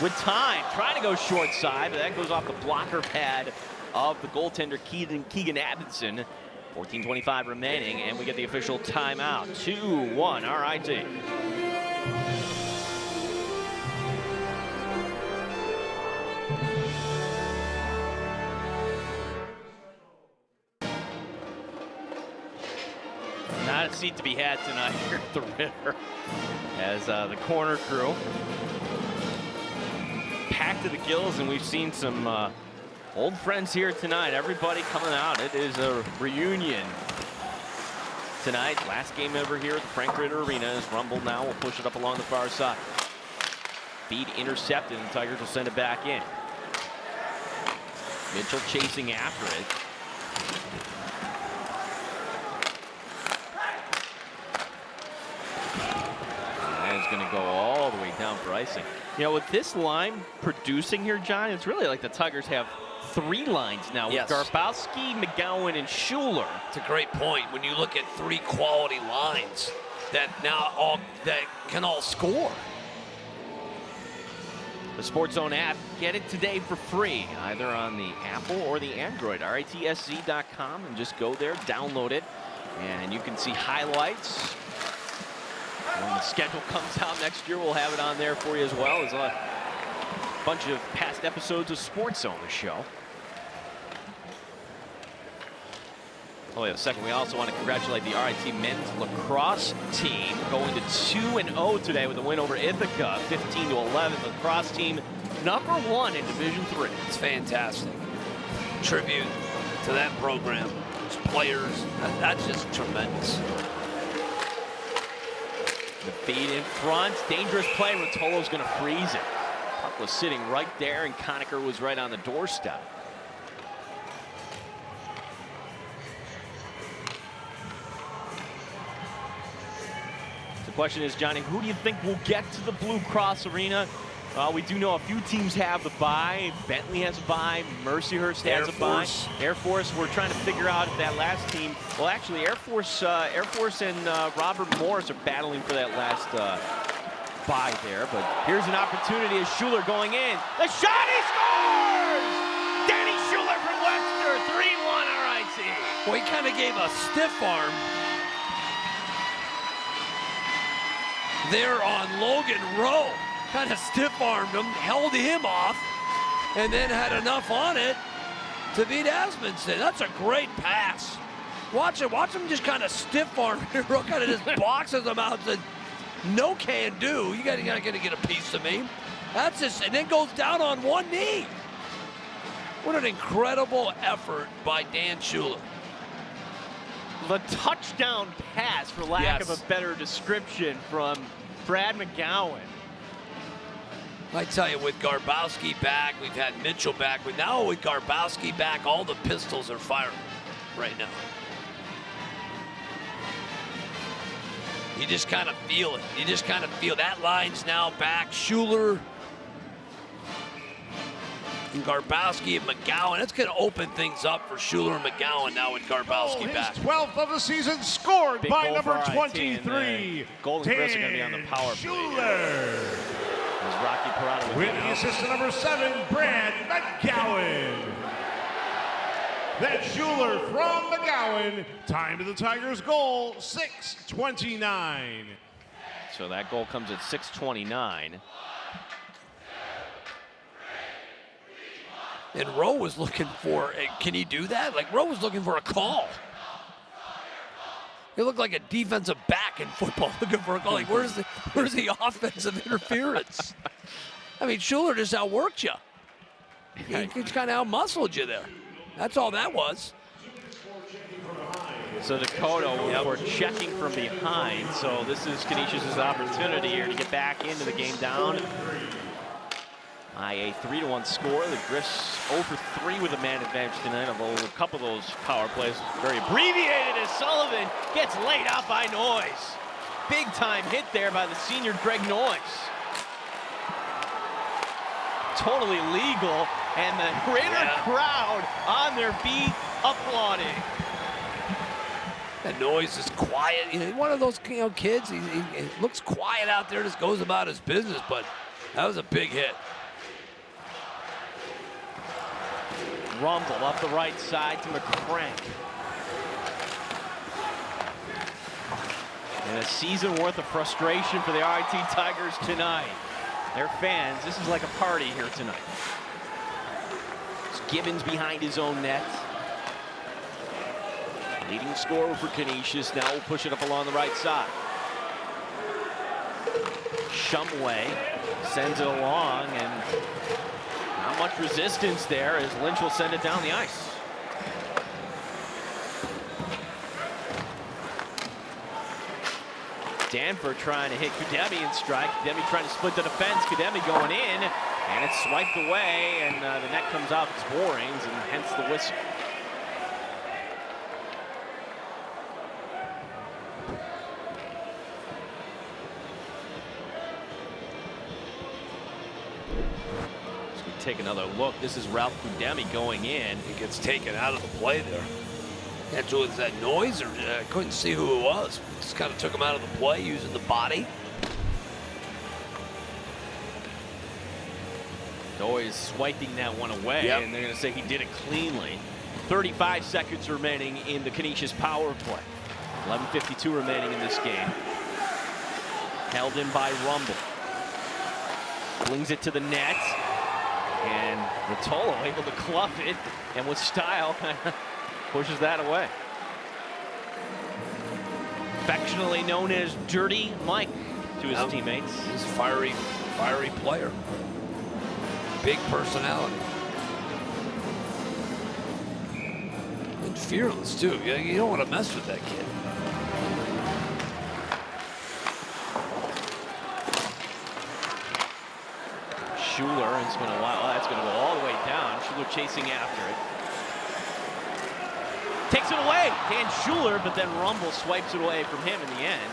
with time, trying to go short side, but that goes off the blocker pad of the goaltender Keegan Abinson. 14:25 remaining, and we get the official timeout. 2-1 RIT. Not a seat to be had tonight here at the Ritter, as the corner crew packed to the gills, and we've seen some old friends here tonight. Everybody coming out. It is a reunion tonight. Last game ever here at the Frank Ritter Arena. As Rumble now will push it up along the far side. Feed intercepted, and the Tigers will send it back in. Mitchell chasing after it. Going to go all the way down for icing. You know, with this line producing here, John, it's really like the Tigers have 3 lines now. Yes. With Garbowski, McGowan, and Schuler. It's a great point. When you look at 3 quality lines that now can all score. The SportsZone app, get it today for free, either on the Apple or the Android. RITSZ.com, and just go there, download it, and you can see highlights. When the schedule comes out next year, we'll have it on there for you as well as a bunch of past episodes of SportsZone, the show. Oh, wait a second. We also want to congratulate the RIT men's lacrosse team going to 2-0 today with a win over Ithaca, 15-11. The lacrosse team #1 in Division III. It's fantastic. Tribute to that program, its players. That's just tremendous. The feed in front, dangerous play. Rotolo's going to freeze it. Puck was sitting right there, and Conacher was right on the doorstep. The question is, Johnny, who do you think will get to the Blue Cross Arena? We do know a few teams have the bye. Bentley has a bye. Mercyhurst has a bye. Air Force, we're trying to figure out if that last team. Well, actually, Air Force and Robert Morris are battling for that last bye there. But here's an opportunity as Schuler going in. The shot, he scores! Danny Schuler from Well, he kind of gave a stiff arm there on Logan Rowe. Kind of stiff-armed him, held him off, and then had enough on it to beat Asmundson. That's a great pass. Watch it. Watch him just kind of stiff-arm. Rowe kind of just boxes him out. Said, no can do. You gotta get a piece of me. That's just, and then goes down on one knee. What an incredible effort by Dan Schuler. The touchdown pass, for lack of a better description, from Brad McGowan. I tell you, with Garbowski back, we've had Mitchell back, but now with Garbowski back, all the pistols are firing right now. You just kind of feel it. You just kind of feel that line's now back. Schuler and Garbowski and McGowan. That's going to open things up for Schuler and McGowan now with Garbowski back. His 12th of the season, scored Big by goal number for RIT, 23. Golden Chris are going to be on the power play. Schuler. As Rocky Parada With the assist to number 7, Brad McGowan. That's Schuler from McGowan. Time to the Tigers' goal, 6:29. So that goal comes at 6:29. And Rowe was looking for, can he do that? Like, Rowe was looking for a call. He looked like a defensive back in football looking for a call. Like, where's the offensive interference? I mean, Schuler just outworked you. He just kind of outmuscled you there. That's all that was. So Dakota for checking from behind. So this is Canisius' opportunity here to get back into the game down. By a 3-1 score. The Griffs 0 for 3 with a man advantage tonight, although a couple of those power plays very abbreviated as Sullivan gets laid out by Noyes. Big time hit there by the senior Greg Noyes. Totally legal, and the Ritter crowd on their feet applauding. That Noyes is quiet. You know, one of those kids. He looks quiet out there, just goes about his business, but that was a big hit. Rumble up the right side to McCrank. And a season worth of frustration for the RIT Tigers tonight. Their fans, this is like a party here tonight. It's Gibbons behind his own net. Leading scorer for Canisius. Now we'll push it up along the right side. Shumway sends it along, and not much resistance there as Lynch will send it down the ice. Danford trying to hit Kudemi in strike. Kudemi trying to split the defense. Kudemi going in, and it's swiped away, and the net comes out to Sporings, and hence the whistle. Take another look. This is Ralph Kudemi going in. He gets taken out of the play there. That's was that noise, or I couldn't see who it was. Just kind of took him out of the play using the body. Noyes swiping that one away, and they're going to say he did it cleanly. 35 seconds remaining in the Canisius power play. 11:52 remaining in this game. Held in by Rumble. Flings it to the net. And Rotolo able to club it, and with style pushes that away. Affectionately known as Dirty Mike to his teammates. He's a fiery player. Big personality. And fearless too. You don't want to mess with that kid. Schuler, it's been a while. That's going to go all the way down. Schuler chasing after it. Takes it away. Dan Schuler, but then Rumble swipes it away from him in the end.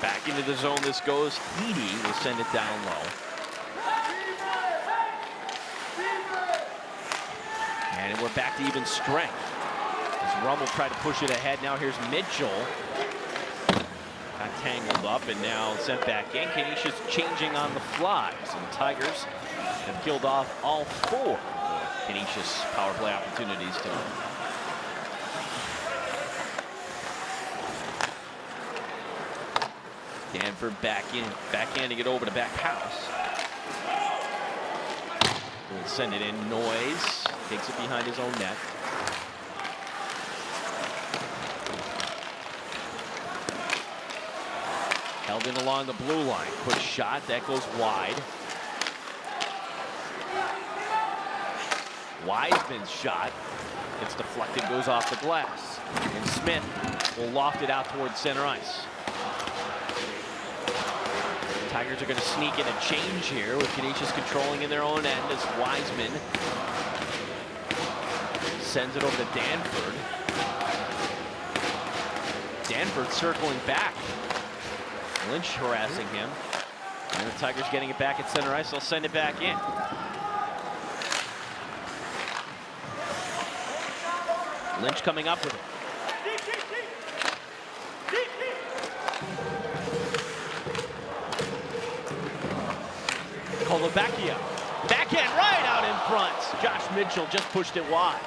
Back into the zone this goes. Heedy will send it down low. And we're back to even strength. As Rumble tried to push it ahead. Now here's Mitchell. Got tangled up and now sent back in. Canisius changing on the fly. So the Tigers have killed off all 4 Canisius power play opportunities tonight. Danford backhanding it over to back house. Will send it in. Noise takes it behind his own net. Held in along the blue line. Quick shot that goes wide. Wiseman's shot gets deflected, goes off the glass, and Smith will loft it out towards center ice. Tigers are going to sneak in a change here with Canisius controlling in their own end as Wiseman sends it over to Danford. Danford circling back. Lynch harassing him. And the Tigers getting it back at center ice. They'll send it back in. Lynch coming up with it. Kolovacchia. Backhand right out in front. Josh Mitchell just pushed it wide.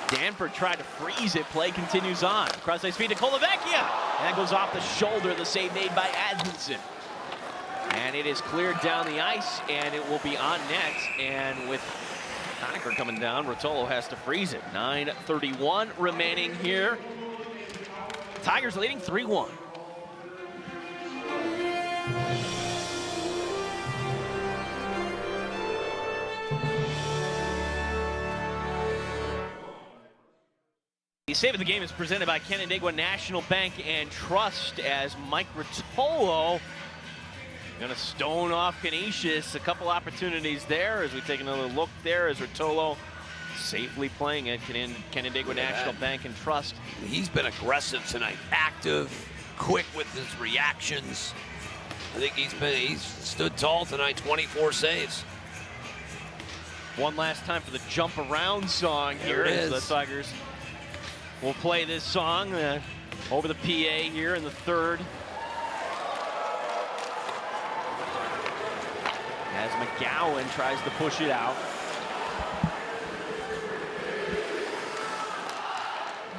Danford tried to freeze it. Play continues on. Cross ice feed to Kolovacchia. And that goes off the shoulder. The save made by Adkinson. And it is cleared down the ice, and it will be on net. And with Conacher coming down, Rotolo has to freeze it. 9:31 remaining here. Tigers leading 3-1. The save of the game is presented by Canandaigua National Bank and Trust as Mike Rotolo going to stone off Canisius. A couple opportunities there as we take another look there as Rotolo safely playing at Canandaigua National Bank and Trust. He's been aggressive tonight, active, quick with his reactions. I think he's stood tall tonight, 24 saves. One last time for the jump around song here as the Tigers will play this song over the PA here in the third. As McGowan tries to push it out.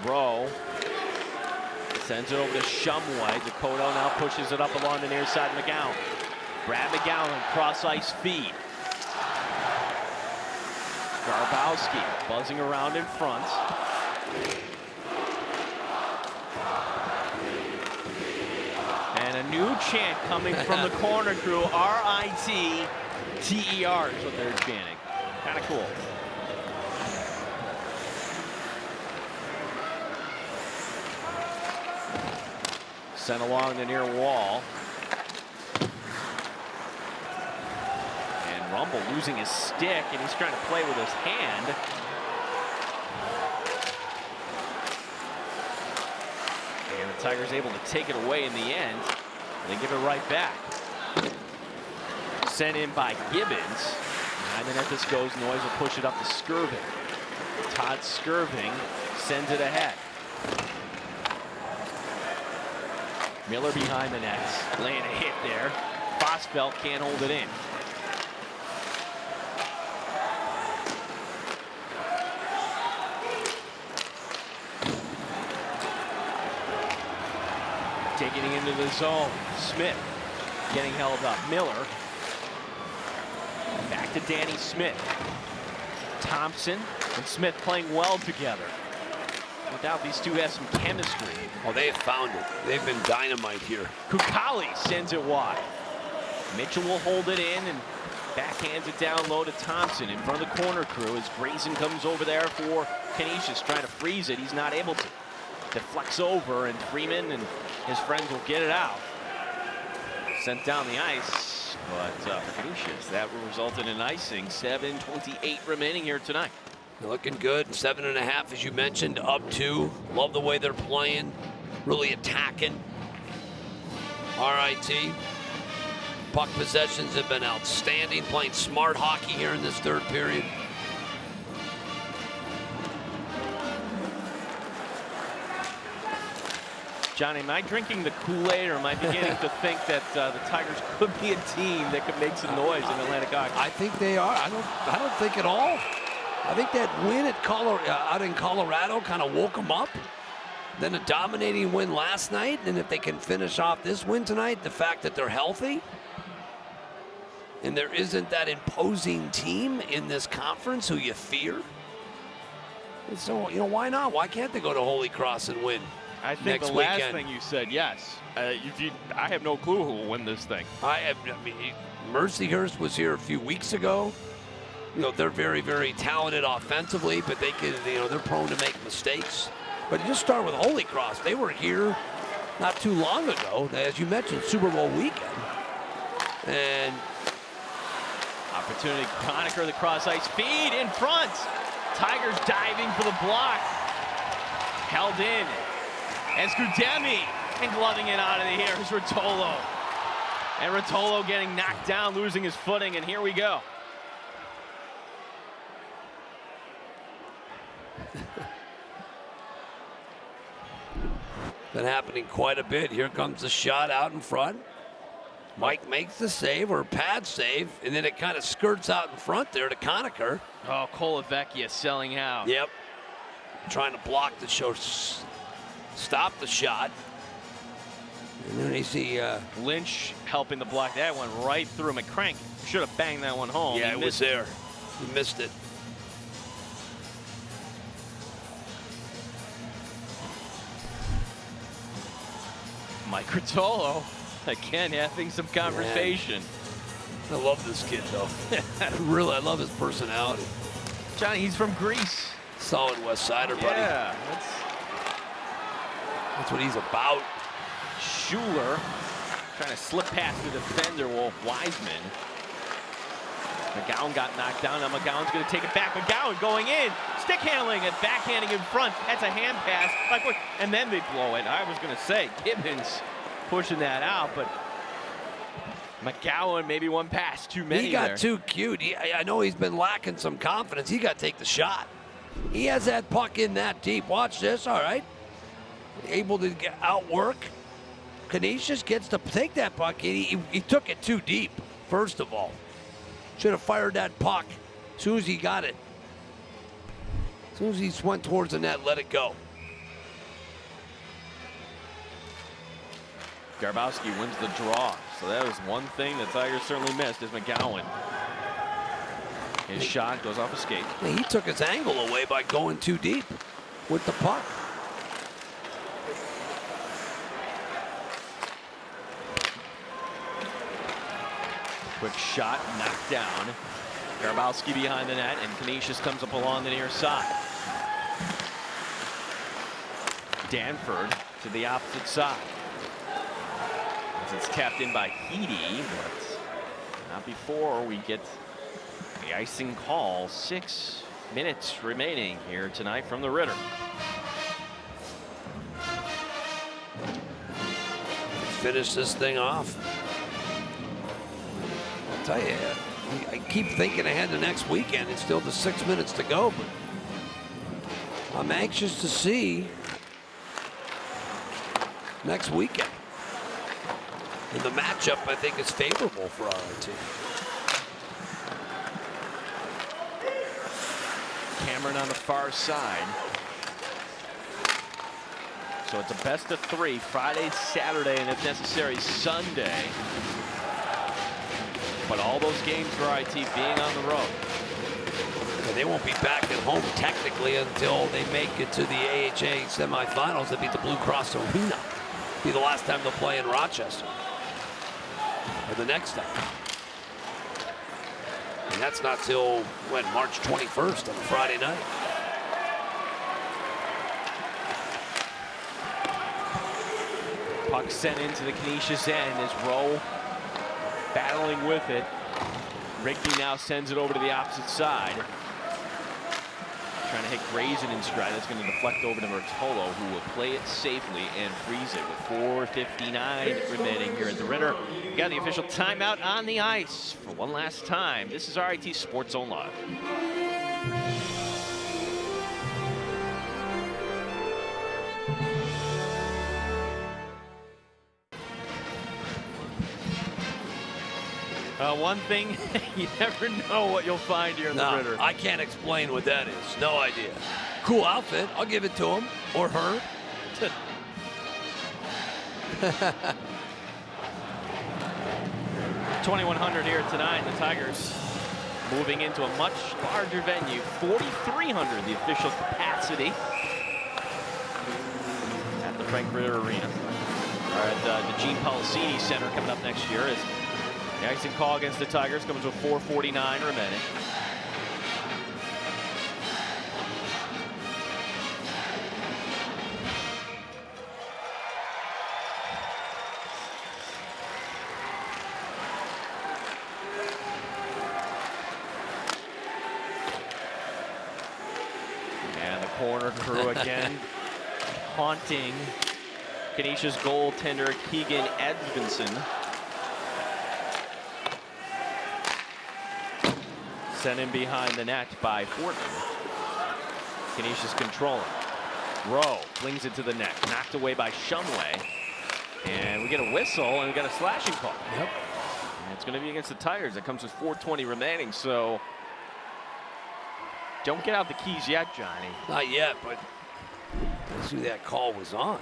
Rowe sends it over to Shumway. Dakota now pushes it up along the near side of McGowan. Brad McGowan, cross ice feed. Garbowski buzzing around in front. And a new chant coming from the corner crew. R-I-T-T-E-R is what they're chanting. Kind of cool. Sent along the near wall. And Rumble losing his stick, and he's trying to play with his hand. And the Tigers able to take it away in the end. They give it right back. Sent in by Gibbons. And then as this goes, Noyes will push it up to Skirving. Todd Skirving sends it ahead. Miller behind the nets, laying a hit there. Fosfelt can't hold it in. Taking it into the zone. Smith getting held up. Miller. Back to Danny Smith. Thompson and Smith playing well together. No doubt these two have some chemistry. Oh, they have found it. They've been dynamite here. Kukali sends it wide. Mitchell will hold it in and backhands it down low to Thompson in front of the corner crew as Grayson comes over there for Canisius trying to freeze it. He's not able to. Deflects over, and Freeman and his friends will get it out. Sent down the ice, but for Canisius, that will result in an icing. 7:28 remaining here tonight. They're looking good. 7.5, as you mentioned, up 2. Love the way they're playing, really attacking. RIT. Puck possessions have been outstanding, playing smart hockey here in this third period. Johnny, am I drinking the Kool-Aid, or am I beginning to think that the Tigers could be a team that could make some noise in Atlantic hockey? I think they are. I don't think at all. I think that win at out in Colorado kind of woke them up. then a dominating win last night, and if they can finish off this win tonight, the fact that they're healthy, and there isn't that imposing team in this conference who you fear. And so, why not? Why can't they go to Holy Cross and win? I think next the last weekend? thing you said, yes. I have no clue who will win this thing. Mercyhurst was here a few weeks ago. They're very, very talented offensively, but they can, they're prone to make mistakes. But you just start with Holy Cross. They were here not too long ago, as you mentioned, Super Bowl weekend. And opportunity, Conacher, the cross-ice feed in front. Tigers diving for the block. Held in. And Scudemi and gloving it out of the air is Rotolo. And Rotolo getting knocked down, losing his footing, and here we go. been happening quite a bit. Here comes the shot out in front. Mike makes the save, or pad save, and then it kind of skirts out in front there to Conacher. Oh, Colavecchia selling out. Yep. Trying to block the show, stop the shot. And then you see Lynch helping the block. That went right through. McCrank should have banged that one home. Yeah, it was there. He missed it. Mike Rotolo, again, having some conversation. Man. I love this kid, though. Really, I love his personality. Johnny, he's from Greece. Solid West Sider, buddy. Yeah, that's what he's about. Schuler trying to slip past the defender, Wiseman. McGowan got knocked down. Now McGowan's going to take it back. McGowan going in. Stick handling and backhanding in front. That's a hand pass. And then they blow it. I was going to say, Gibbons pushing that out, but McGowan maybe one pass too many. He got there. too cute. I know he's been lacking some confidence. He got to take the shot. He has that puck in that deep. Watch this. All right. Able to outwork. Canisius gets to take that puck. He took it too deep, first of all. Should have fired that puck as soon as he got it. As soon as he went towards the net, let it go. Garbowski wins the draw. So that was one thing the Tigers certainly missed is McGowan. His shot goes off a skate. He took his angle away by going too deep with the puck. Quick shot, knocked down. Garbowski behind the net, and Canisius comes up along the near side. Danford to the opposite side. As it's tapped in by Heedy, but not before we get the icing call. 6 minutes remaining here tonight from the Ritter. Finish this thing off. I'll tell you, I keep thinking ahead to next weekend. It's still the 6 minutes to go, but I'm anxious to see next weekend. And the matchup, I think, is favorable for RIT. Cameron on the far side. So it's a best of 3, Friday, Saturday, and if necessary, Sunday. But all those games for RIT being on the road. And they won't be back at home technically until they make it to the AHA semifinals. They beat the Blue Cross Arena. Be the last time they'll play in Rochester. Or the next time. And that's not till, when, March 21st on a Friday night. Puck sent into the Canisius end as Rowe battling with it. Rigby now sends it over to the opposite side. Trying to hit Grayson in stride. That's going to deflect over to Rotolo, who will play it safely and freeze it with 4:59 remaining here at the Ritter. We got the official timeout on the ice for one last time. This is RIT SportsZone Live. One thing, you never know what you'll find here in the Ritter. I can't explain what that is. No idea. Cool outfit. I'll give it to him or her. 2,100 here tonight. The Tigers moving into a much larger venue. 4,300 the official capacity at the Ritter Arena. All right, the Gene Policini Center coming up next year as the icing call against the Tigers comes with 4:49 remaining. And the corner crew again haunting Canisius goaltender Keegan Edmondson. Sent in behind the net by Fortman. Canisius controlling. Rowe flings it to the net. Knocked away by Shumway. And we get a whistle and we got a slashing call. Yep. And it's going to be against the Tigers. It comes with 4:20 remaining. So don't get out the keys yet, Johnny. Not yet, but let's see who that call was on.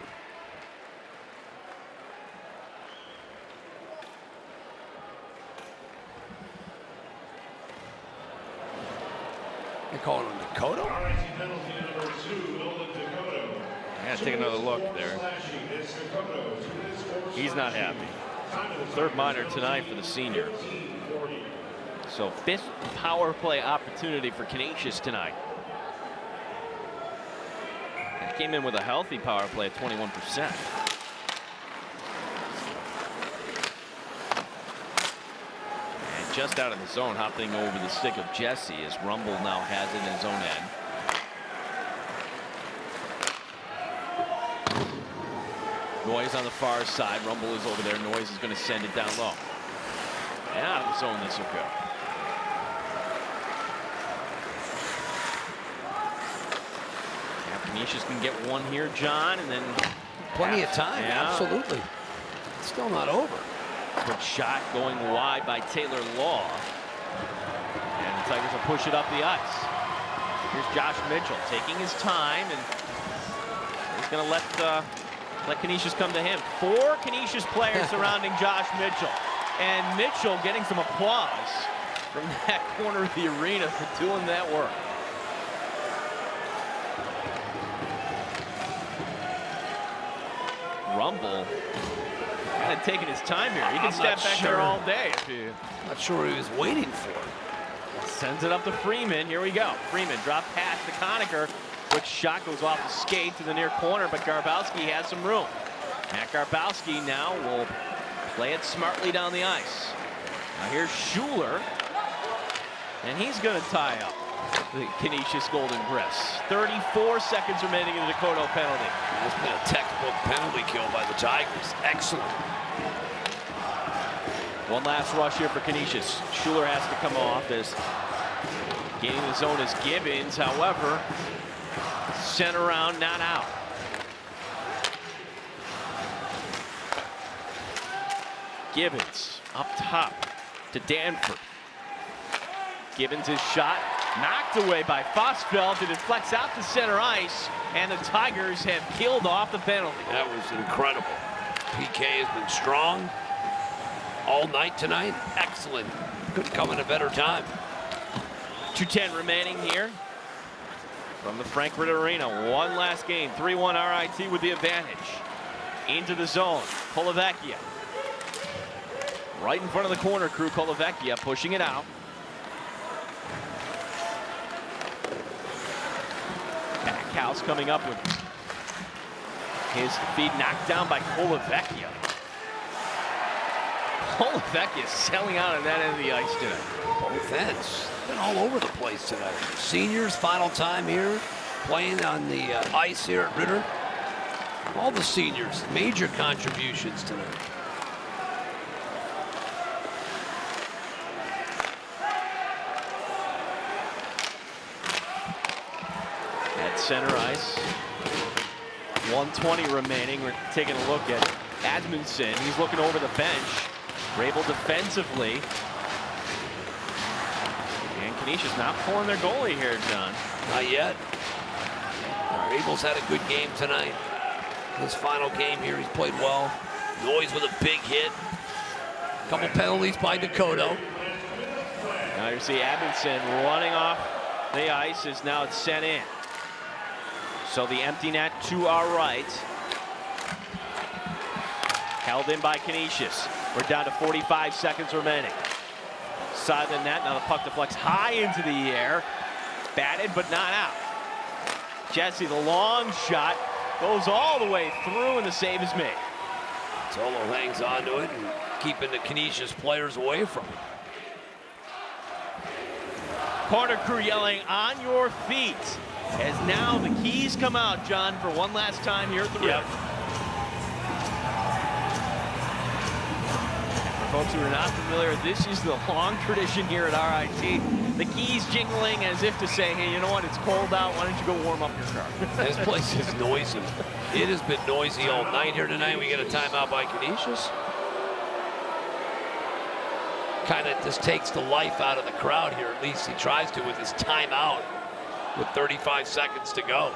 They're calling on Dakota? Yeah, take another look there. He's not happy. Third minor tonight for the senior. So 5th power play opportunity for Canisius tonight. And came in with a healthy power play at 21%. Just out of the zone, hopping over the stick of Jesse as Rumble now has it in his own end. Noyes on the far side. Rumble is over there. Noyes is going to send it down low. And out of the zone this will go. Yeah, Canisius can get one here, John, and then Plenty of time, yeah. Absolutely. It's still not over. Quick shot going wide by Taylor Law. And the Tigers will push it up the ice. Here's Josh Mitchell taking his time, and he's going to let Canisius come to him. 4 Canisius players surrounding Josh Mitchell. And Mitchell getting some applause from that corner of the arena for doing that work. Rumble kind of taking his time here. He can step back there all day if you. Not sure what he was waiting for. Sends it up to Freeman. Here we go. Freeman drop pass to Conacher. Quick shot goes off the skate to the near corner, but Garbowski has some room. Matt Garbowski now will play it smartly down the ice. Now here's Schuler, and he's going to tie up the Canisius Golden Griffs. 34 seconds remaining in the Dakota penalty. That's been a textbook penalty kill by the Tigers. Excellent. One last rush here for Canisius. Schuler has to come off as gaining the zone is Gibbons. However, sent around, not out. Gibbons up top to Danford. Gibbons' shot knocked away by Fosfeld. It deflects out to center ice, and the Tigers have killed off the penalty. That was incredible. PK has been strong all night tonight. Excellent. Couldn't come in a better time. 2:10 remaining here from the Ritter Arena. One last game. 3-1 RIT with the advantage. Into the zone. Kolovecchia. Right in front of the corner crew. Kolovecchia pushing it out. Backhouse coming up with his feed knocked down by Kolovecchia. Kolovecchia selling out on that end of the ice tonight. Both ends. Been all over the place tonight. Seniors, final time here, playing on the ice here at Ritter. All the seniors, major contributions tonight. At center ice, 1:20 remaining. We're taking a look at Edmondson. He's looking over the bench. Rabel defensively. And Canisius not pulling their goalie here, John. Not yet. Rabel's had a good game tonight. His final game here, he's played well. Noyes with a big hit. Couple penalties by Dakota. Now you see Edmondson running off the ice as now it's sent in. So the empty net to our right. Held in by Canisius. We're down to 45 seconds remaining. Side of the net, now the puck deflects high into the air. Batted but not out. Jesse, the long shot, goes all the way through and the save is made. Solo hangs onto it and keeping the Canisius players away from it. Corner crew yelling, "On your feet," as now the keys come out, John, for one last time here at the Ritter. For folks who are not familiar, this is the long tradition here at RIT. The keys jingling as if to say, hey, you know what, it's cold out, why don't you go warm up your car? This place is noisy. It has been noisy all night here tonight. We get a timeout by Canisius. Kind of just takes the life out of the crowd here. At least he tries to with his timeout with 35 seconds to go.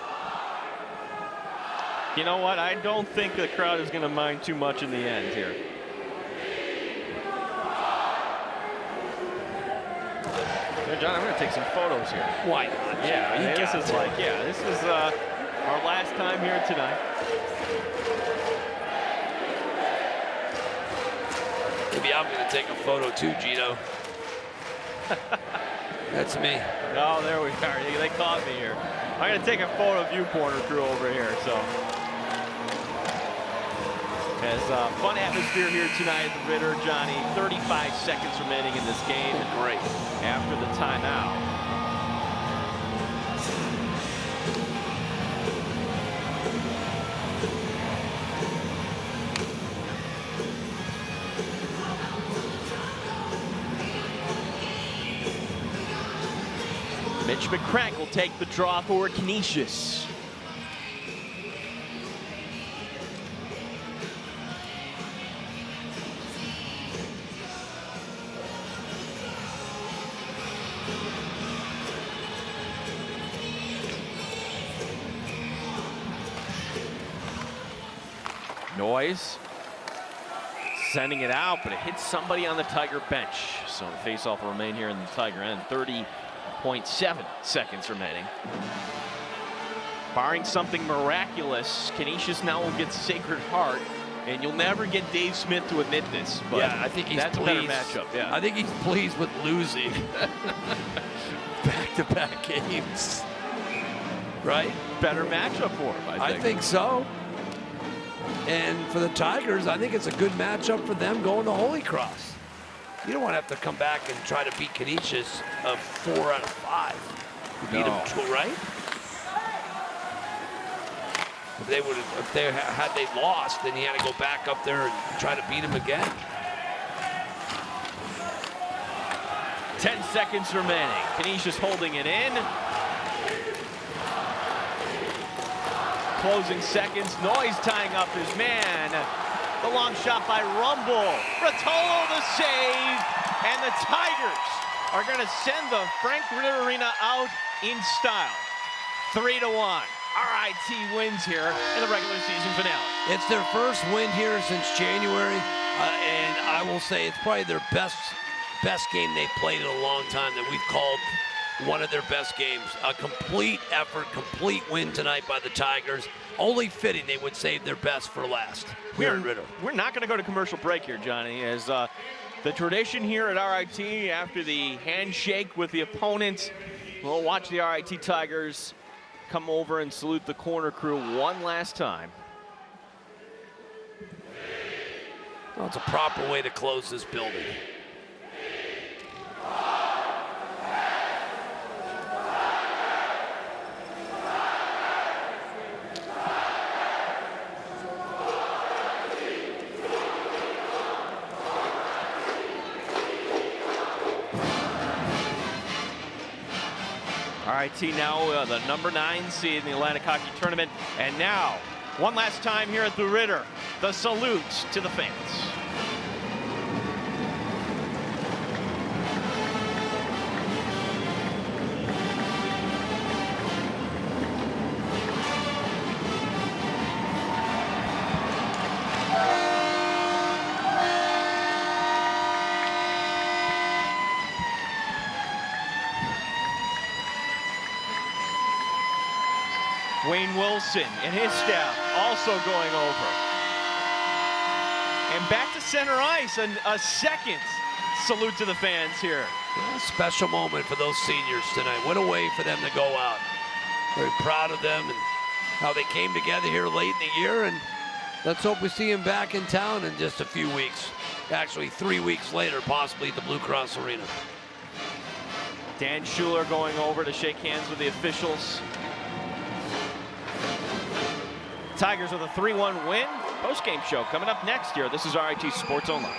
You know what? I don't think the crowd is going to mind too much in the end here. John, I'm going to take some photos here. Why not? Yeah, this is like, this is our last time here tonight. Maybe I'm going to take a photo too, Gino. That's me. Oh, there we are. They caught me here. I'm going to take a photo of you, corner crew, over here. So, as fun atmosphere here tonight at the Ritter, Johnny. 35 seconds remaining in this game. Great. After the timeout. Mitch McCrank will take the draw for Canisius. Noyes sending it out, but it hits somebody on the Tiger bench. So the face-off will remain here in the Tiger end. 30.7 seconds remaining. Barring something miraculous, Canisius now will get Sacred Heart, and you'll never get Dave Smith to admit this. But yeah, I think he's that's pleased. A better matchup. Yeah, I think he's pleased with losing back-to-back games. Right? Better matchup for him, I think so. And for the Tigers, I think it's a good matchup for them going to Holy Cross. You don't want to have to come back and try to beat Canisius 4 out of 5. You beat them 2, right? If they had they lost, then you had to go back up there and try to beat them again. 10 seconds remaining. Canisius holding it in. Closing seconds. Noyes tying up his man. The long shot by Rumble. Rotolo the save. And the Tigers are going to send the Ritter Arena out in style. 3-1. RIT wins here in the regular season finale. It's their first win here since January. And I will say it's probably their best game they've played in a long time, that we've called one of their best games. A complete effort, complete win tonight by the Tigers. Only fitting they would save their best for last here at Ritter. We're not going to go to commercial break here, Johnny, as the tradition here at RIT, after the handshake with the opponent, we'll watch the RIT Tigers come over and salute the corner crew one last time. Well, it's a proper way to close this building. RIT now the number 9 seed in the Atlantic Hockey Tournament. And now, one last time here at the Ritter, the salute to the fans. Wayne Wilson and his staff also going over. And back to center ice, a second salute to the fans here. Yeah, special moment for those seniors tonight. What a way for them to go out. Very proud of them and how they came together here late in the year. And let's hope we see them back in town in just a few weeks. Actually, 3 weeks later, possibly at the Blue Cross Arena. Dan Schuler going over to shake hands with the officials. Tigers with a 3-1 win. Post-game show coming up next year. This is RIT SportsZone Live.